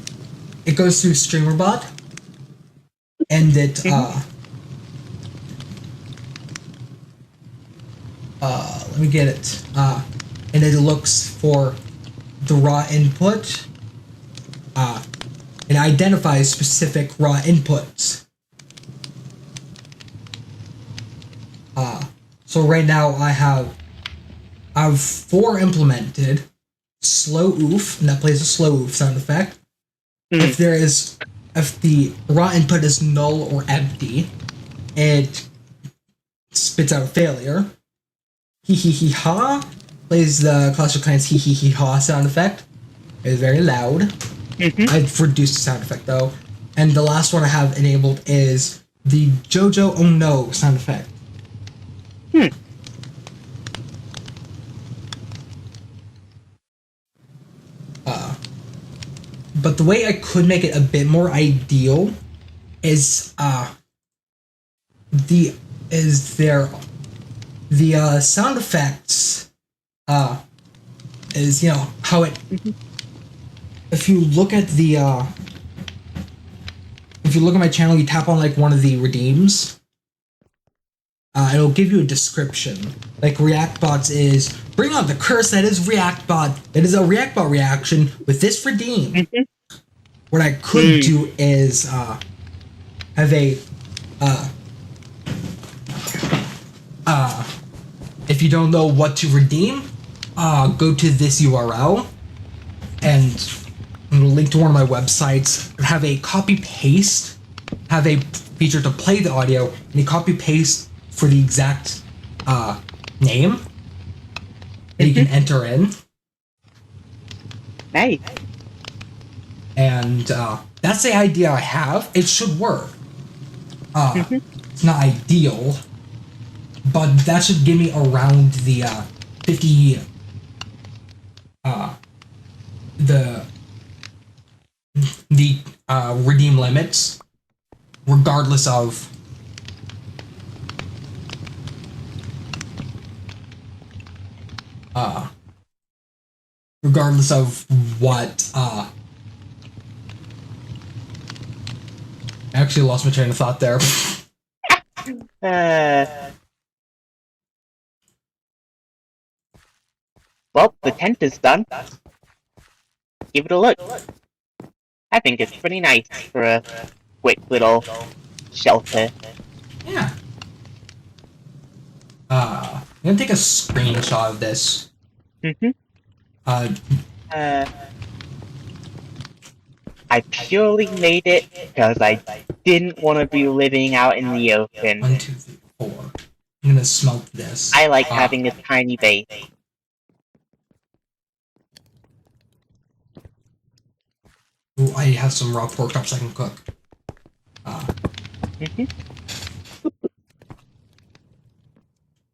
it goes through StreamerBot, and it let me get it. And it looks for the raw input. It identifies specific raw inputs. So right now I have 4 implemented. Slow oof, and that plays a slow oof sound effect. If the raw input is null or empty, it spits out a failure. Hee hee hee ha plays the Clash of Clans hee hee hee ha sound effect. It's very loud. I've reduced the sound effect though. And the last one I have enabled is the Jojo oh no sound effect. But the way I could make it a bit more ideal is the sound effects is, you know, how it if you look at my channel, you tap on like one of the redeems, it'll give you a description. Like ReactBots is bring on the curse that is ReactBot. It is a ReactBot reaction with this redeem. What I could do is have a if you don't know what to redeem, go to this URL and I'm gonna link to one of my websites. Have a copy paste, have a feature to play the audio, and a copy paste for the exact name that you can enter in. Nice. And that's the idea I have. It should work. It's not ideal, but that should give me around the 50 the redeem limits, regardless of what I actually lost my train of thought there. Well, the tent is done. Give it a look. I think it's pretty nice for a quick little shelter. Yeah. I'm gonna take a screenshot of this. Mm-hmm. I purely made it because I didn't want to be living out in the open. 1, 2, 3, 4. I'm gonna smelt this. I like having a tiny base. Ooh, I have some raw pork chops I can cook.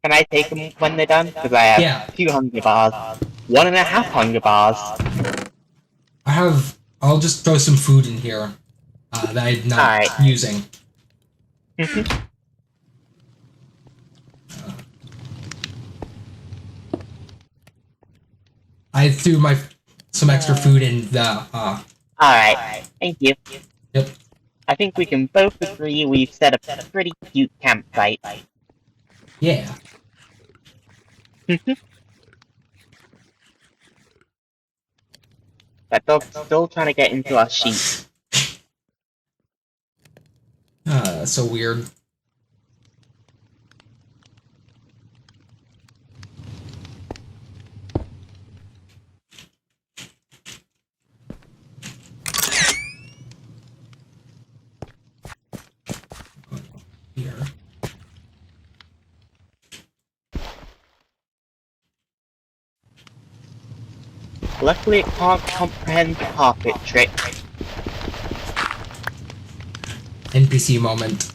Can I take them when they're done? Because I have 2 hunger bars. 1.5 hunger bars. I'll just throw some food in here that I'm not using. I threw some extra food in the Alright, thank you. Yep. I think we can both agree we've set up a pretty cute campsite. Yeah. That dog's still trying to get into our sheep. That's so weird. Here. Luckily it can't comprehend the carpet trick. NPC moment.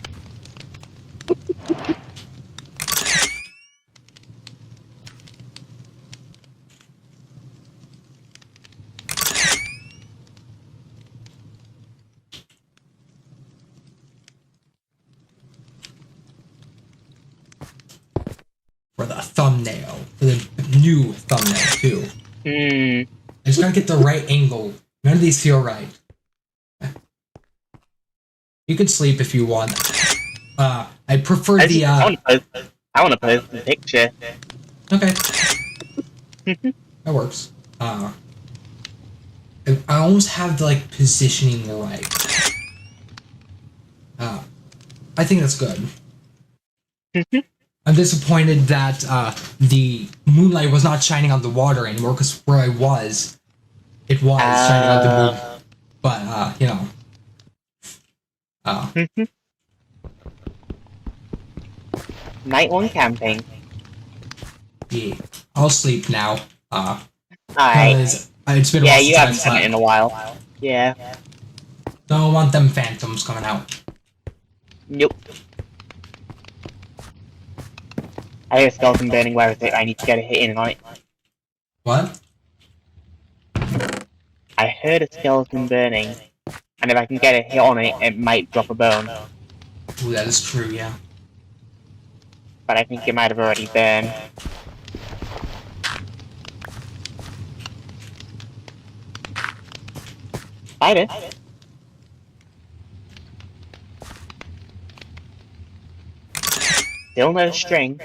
For the thumbnail. For the new thumbnail, too. I just gotta get the right angle. None of these feel right. You could sleep if you want. I prefer I wanna post the picture. Okay. That works. I almost have the, like, positioning right. I think that's good. I'm disappointed that the moonlight was not shining on the water anymore, because where I was, it was shining on the moon. But, you know. Night 1 camping. Yeah. I'll sleep now. Alright. It's been a while since you haven't I've done it in a while. Yeah. Don't want them phantoms coming out. Nope. I hear a skeleton burning. Where is it? I need to get a hit in on it. What? I heard a skeleton burning. And if I can get a hit on it, it might drop a bone. Ooh, that is true, yeah. But I think it might have already burned. Spider? Still no string.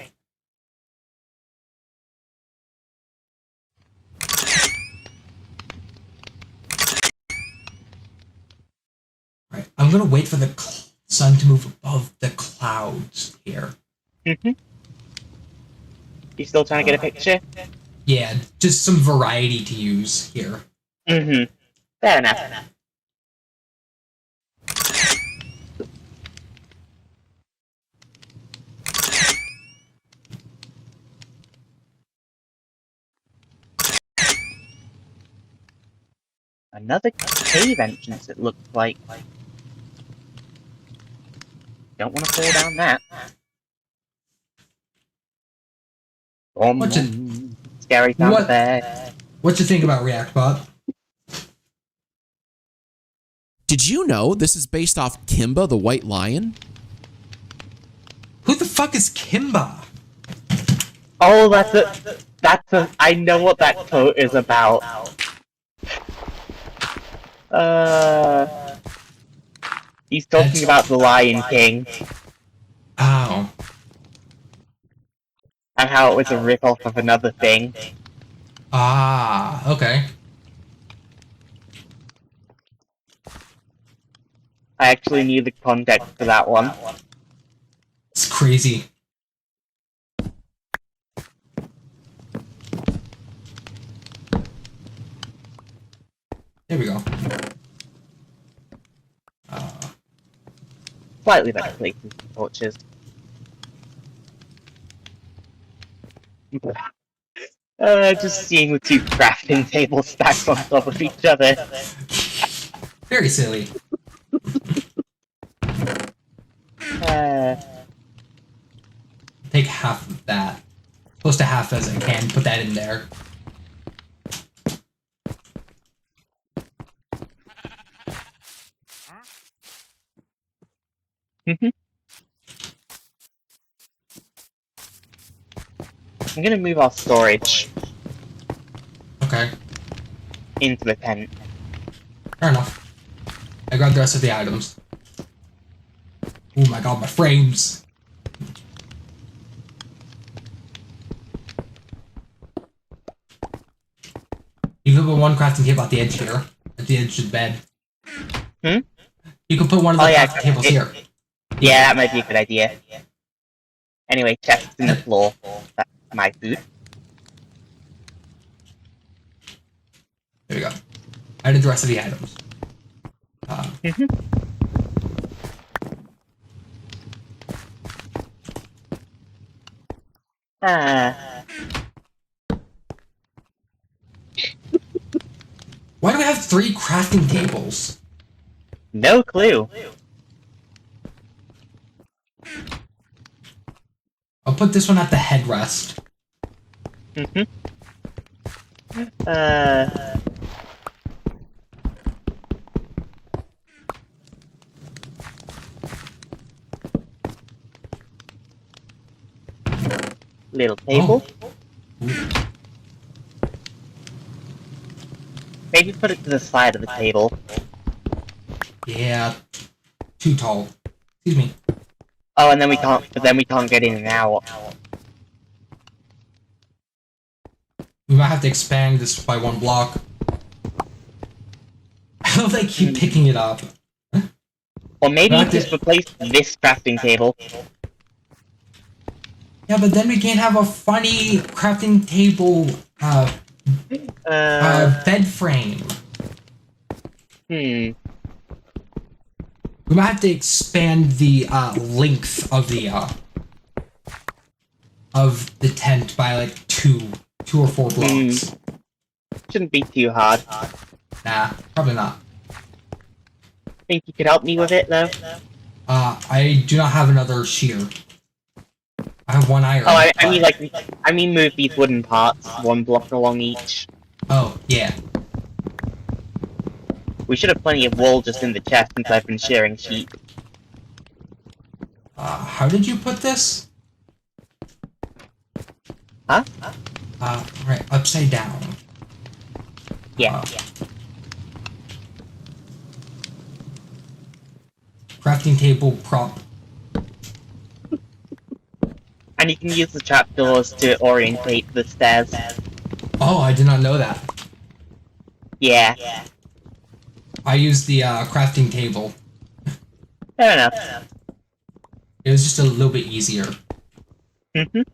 Right, I'm gonna wait for the sun to move above the clouds here. You still trying to get a picture? Yeah, just some variety to use here. Fair enough. Another cave entrance, it looks like. Don't want to fall down that. Scary sound effect. What you think about ReactBot? Did you know this is based off Kimba the White Lion? Who the fuck is Kimba? Oh, I know what that quote is about. He's talking about the Lion King. Oh. And how it was a rip-off of another thing. Ah, okay. I actually knew the context for that one. It's crazy. There we go. Slightly better places than torches. Just seeing the two crafting tables stacked on top of each other. Very silly. Take half of that. Close to half as I can. Put that in there. I'm gonna move our storage Okay. into the tent. Fair enough. I grabbed the rest of the items. Oh my god, my frames! You can put one crafting table at the edge here. At the edge of the bed. Hmm? You can put one of the crafting tables here. Yeah, that might be a good idea. Anyway, chests in the floor. That's my food. There we go. I added the rest of the items. Why do we have 3 crafting tables? No clue. I'll put this one at the headrest. Little table. Oh. Maybe put it to the side of the table. Yeah. Too tall. Excuse me. Oh, and then we can't. But then we can't get in and out. We might have to expand this by 1 block. I don't think keep picking it up. Or maybe just replace this crafting table. Yeah, but then we can't have a funny crafting table bed frame. We might have to expand the length of the tent by like 2 or 4 blocks. Shouldn't be too hard. Nah, probably not. Think you could help me with it though? I do not have another shear. I have 1 iron. Oh, I mean move these wooden parts 1 block along each. Oh, yeah. We should have plenty of wool just in the chest since I've been sharing sheep. How did you put this? Huh? Right, upside down. Yeah. Crafting table prop. And you can use the trapdoors to orientate the stairs. Oh, I did not know that. Yeah. I used the crafting table. Fair enough. It was just a little bit easier. Oops.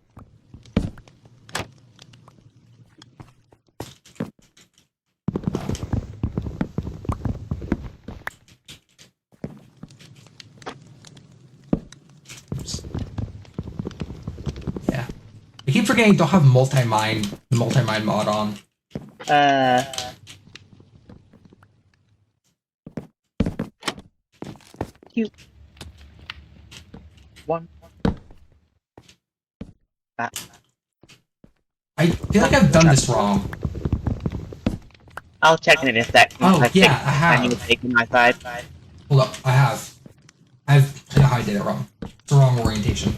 Yeah. I keep forgetting don't have the multi-mine mod on. Cute. 1. That. I feel like I've done this wrong. I'll check in a sec. Oh, yeah, I have. Any mistake on my side. Hold up, I have. I know how I did it wrong. It's the wrong orientation.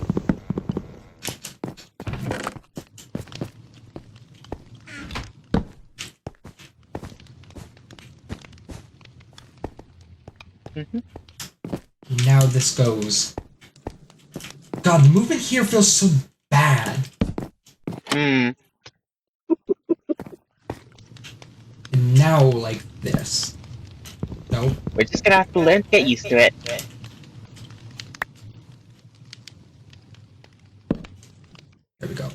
Now this goes. God, the movement here feels so bad. And now, like this. Nope. We're just gonna have to learn to get used to it. There we go.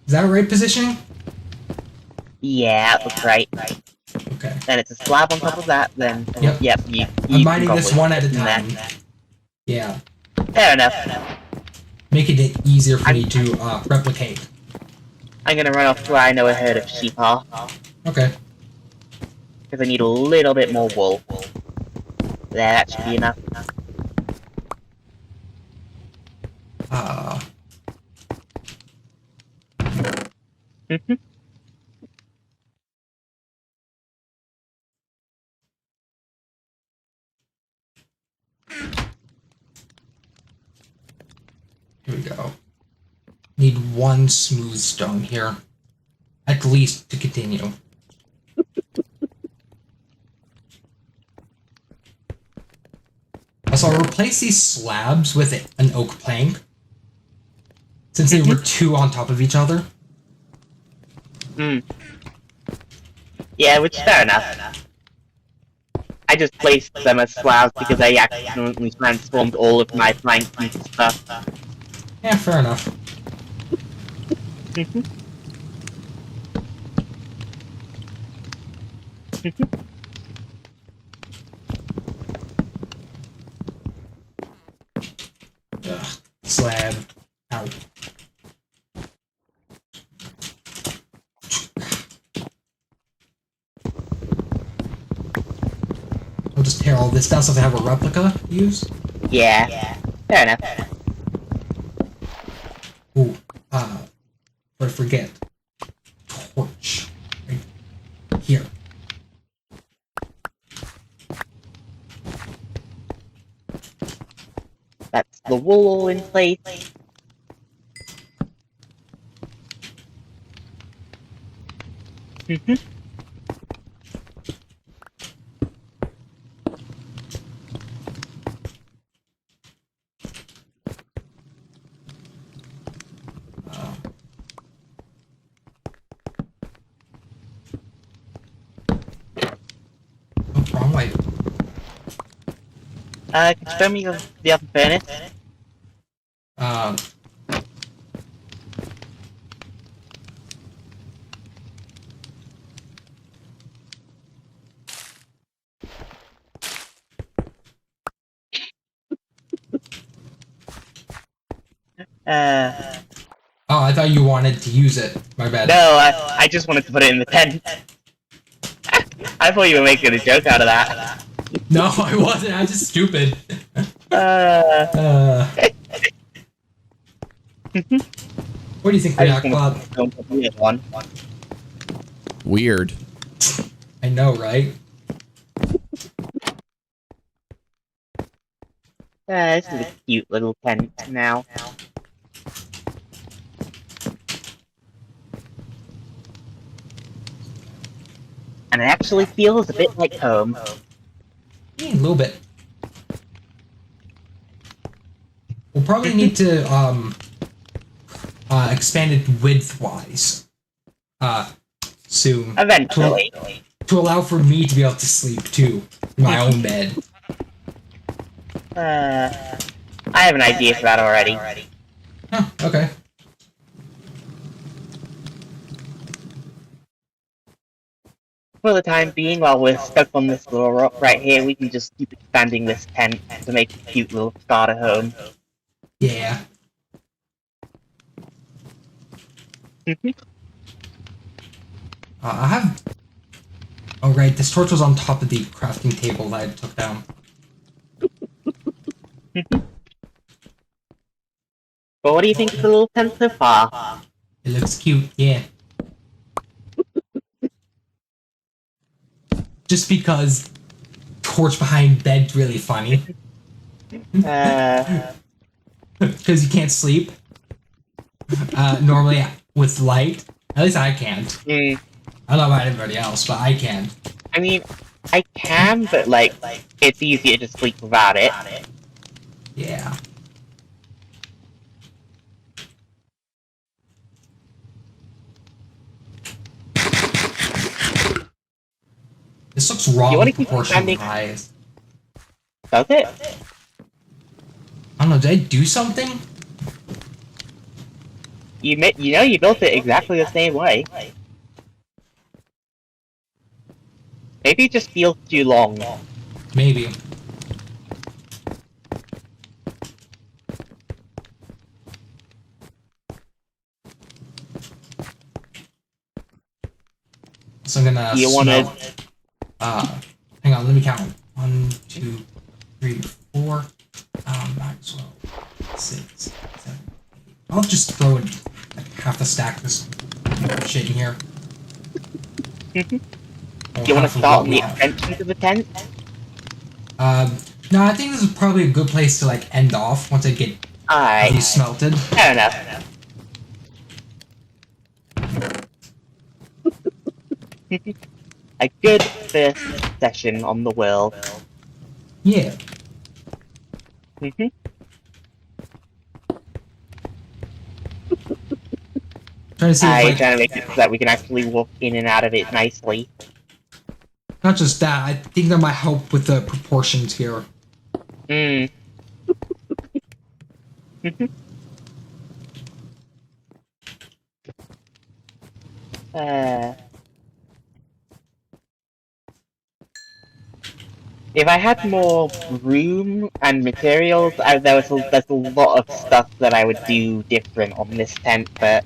Is that right positioning? Yeah, that looks right. Okay. Then it's a slab on top of that, then... Yep. you I'm mining can this probably one at a do that. time. Yeah. Fair enough. Making it easier for me to replicate. I'm gonna run off where I know a herd of sheep are. Okay. Because I need a little bit more wool. There, that should be enough. Here we go. Need one smooth stone here. At least to continue. Also, I'll replace these slabs with an oak plank. Since they were two on top of each other. Yeah, which is fair enough. I just placed them as slabs because I accidentally transformed all of my planks into stuff. Yeah, fair enough. Ugh, slab. Ow. I'll just tear all this down so I have a replica to use. Yeah, fair enough. Ooh, before I forget. Torch. Right here. That's the wool in place. Oh, wrong way. Can you show me the other furnace? Oh, I thought you wanted to use it. My bad. No, I just wanted to put it in the tent. I thought you were making a joke out of that. No, I wasn't. I was just stupid. What do you think, Black Bob? Weird. I know, right? This is a cute little tent now. And it actually feels a bit like home. Yeah, a little bit. We'll probably need to expand it width-wise soon. Eventually. To allow for me to be able to sleep too in my own bed. I have an idea for that already. Huh, okay. For the time being, while we're stuck on this little rock right here, we can just keep expanding this tent to make a cute little starter home. Yeah. I have... Oh right, this torch was on top of the crafting table that I took down. But what do you think of the little tent so far? It looks cute, yeah. Just because torch behind bed's really funny. Because you can't sleep. Normally with light. At least I can't. I don't know about anybody else, but I can. I mean, I can, but like, it's easier to sleep without it. Yeah. This This looks wrong You wanna with keep proportion expanding? wise. Does it? I don't know, did I do something? You know you built it exactly the same way. Maybe it just feels too long. Maybe. So I'm gonna You wanna- smelt. Hang on, let me count. 1, 2, 3, 4. Might as well. 6, 7, 8. I'll just throw in like half a stack of this shit in here. Do you want to start on the extension to the tent? No, I think this is probably a good place to like end off once I get Alright. these smelted. Fair enough. A good first session on the world. Yeah. Trying to see if, like, Trying to make it so that we can actually walk in and out of it nicely. not just that, I think that might help with the proportions here. If I had more room and materials, there's a lot of stuff that I would do different on this tent, but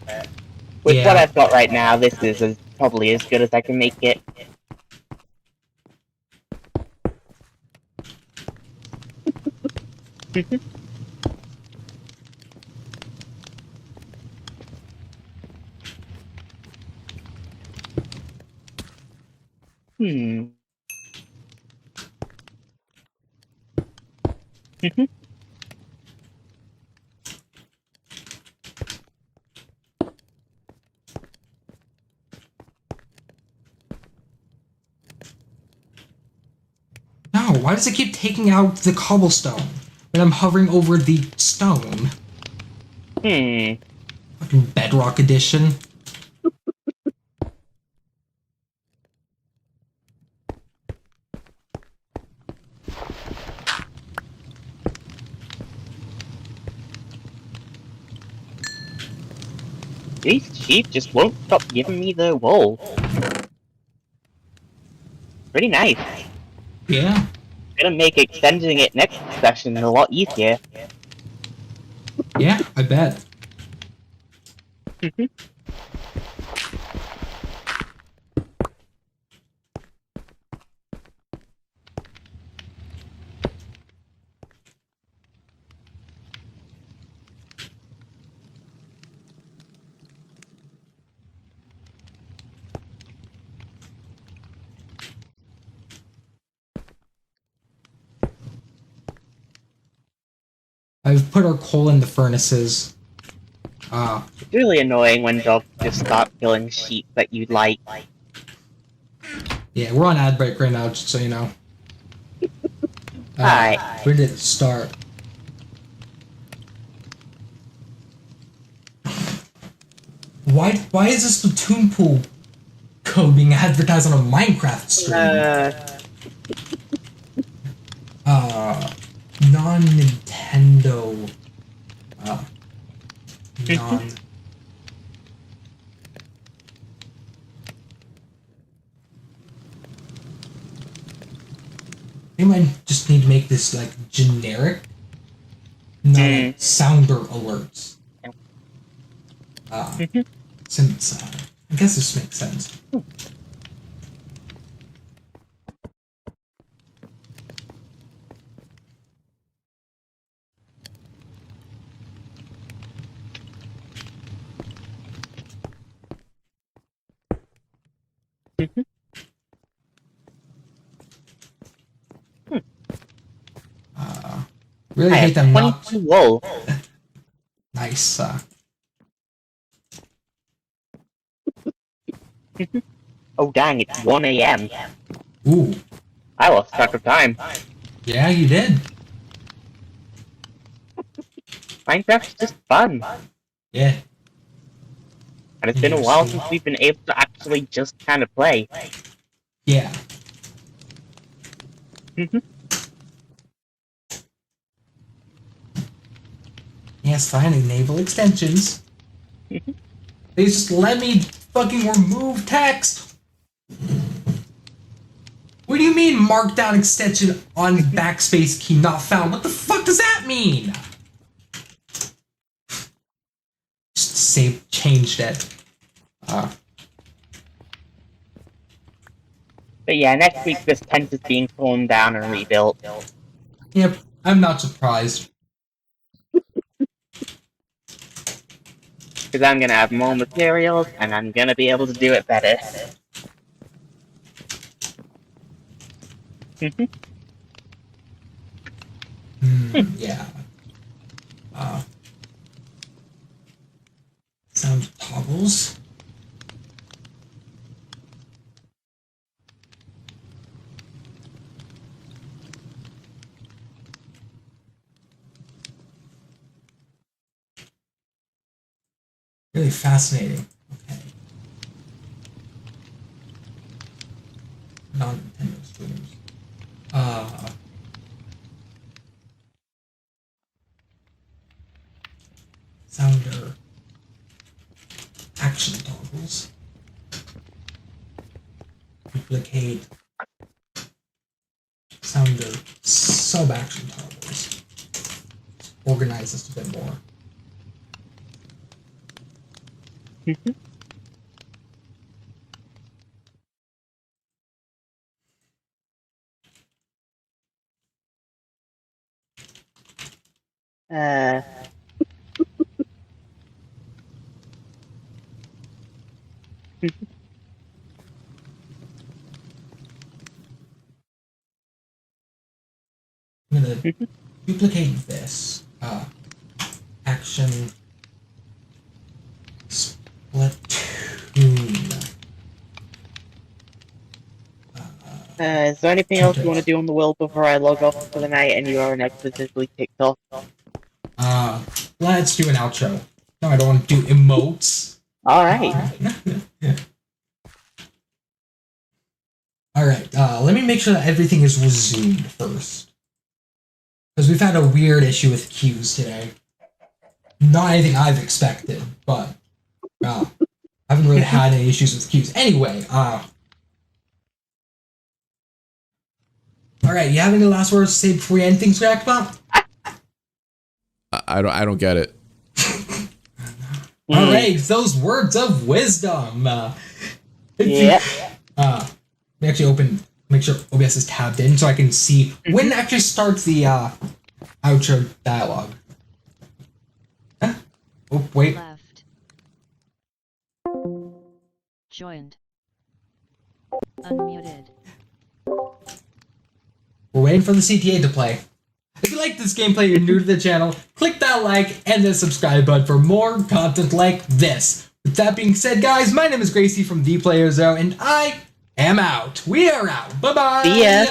with what I've got right now, this is probably as good as I can make it. No, why does it keep taking out the cobblestone when I'm hovering over the stone? Fucking Bedrock Edition. These sheep just won't stop giving me the wool. Pretty nice. Yeah. Gonna make extending it next session a lot easier. Yeah, I bet. I've put our coal in the furnaces. It's really annoying when dogs just start killing sheep that you like. Yeah, we're on ad break right now, just so you know. Alright. Where did it start? Why is this Splatoon pool code being advertised on a Minecraft stream? Non-Nintendo. Non. They might just need to make this like generic, not like sounder alerts. Since I guess this makes sense. Really hate them not. Wool. Nice. Oh dang, it's 1 AM. Ooh. I lost track of time. Yeah, you did. Minecraft's just fun. Yeah. And it's been a while since we've been able to actually just kind of play. Yeah. Yes, fine, enable extensions. They just let me fucking remove text. What do you mean markdown extension on backspace key not found? What the fuck does that mean? Just save, changed it. But yeah, next week this tent is being torn down and rebuilt. Yep, I'm not surprised. Because I'm gonna have more materials, and I'm gonna be able to do it better. Yeah. Sound toggles. Really fascinating. Okay. Non-Nintendo streamers. Sounder. Action toggles. Duplicate. Sounder. Sub-action toggles. Organize this a bit more. I'm gonna duplicate this. Action. Splatoon. Is there anything else you want to do on the world before I log off for the night and you are inexplicably kicked off? Let's do an outro. No, I don't want to do emotes. Alright. Alright, let me make sure that everything is resumed first. Because we've had a weird issue with queues today. Not anything I've expected, but I haven't really had any issues with queues. Anyway, alright, you have any last words to say before we end things, Jackpot? I don't get it. Alright, those words of wisdom. Yeah. Let me actually make sure OBS is tabbed in so I can see when it actually starts the outro dialogue. Huh? Oh, wait. Left. Joined. Unmuted. We're waiting for the CTA to play. If you like this gameplay, you're new to the channel, click that like and the subscribe button for more content like this. With that being said, guys, my name is Gracie from ThePlayerZone, and I am out. We are out. Bye-bye. See ya.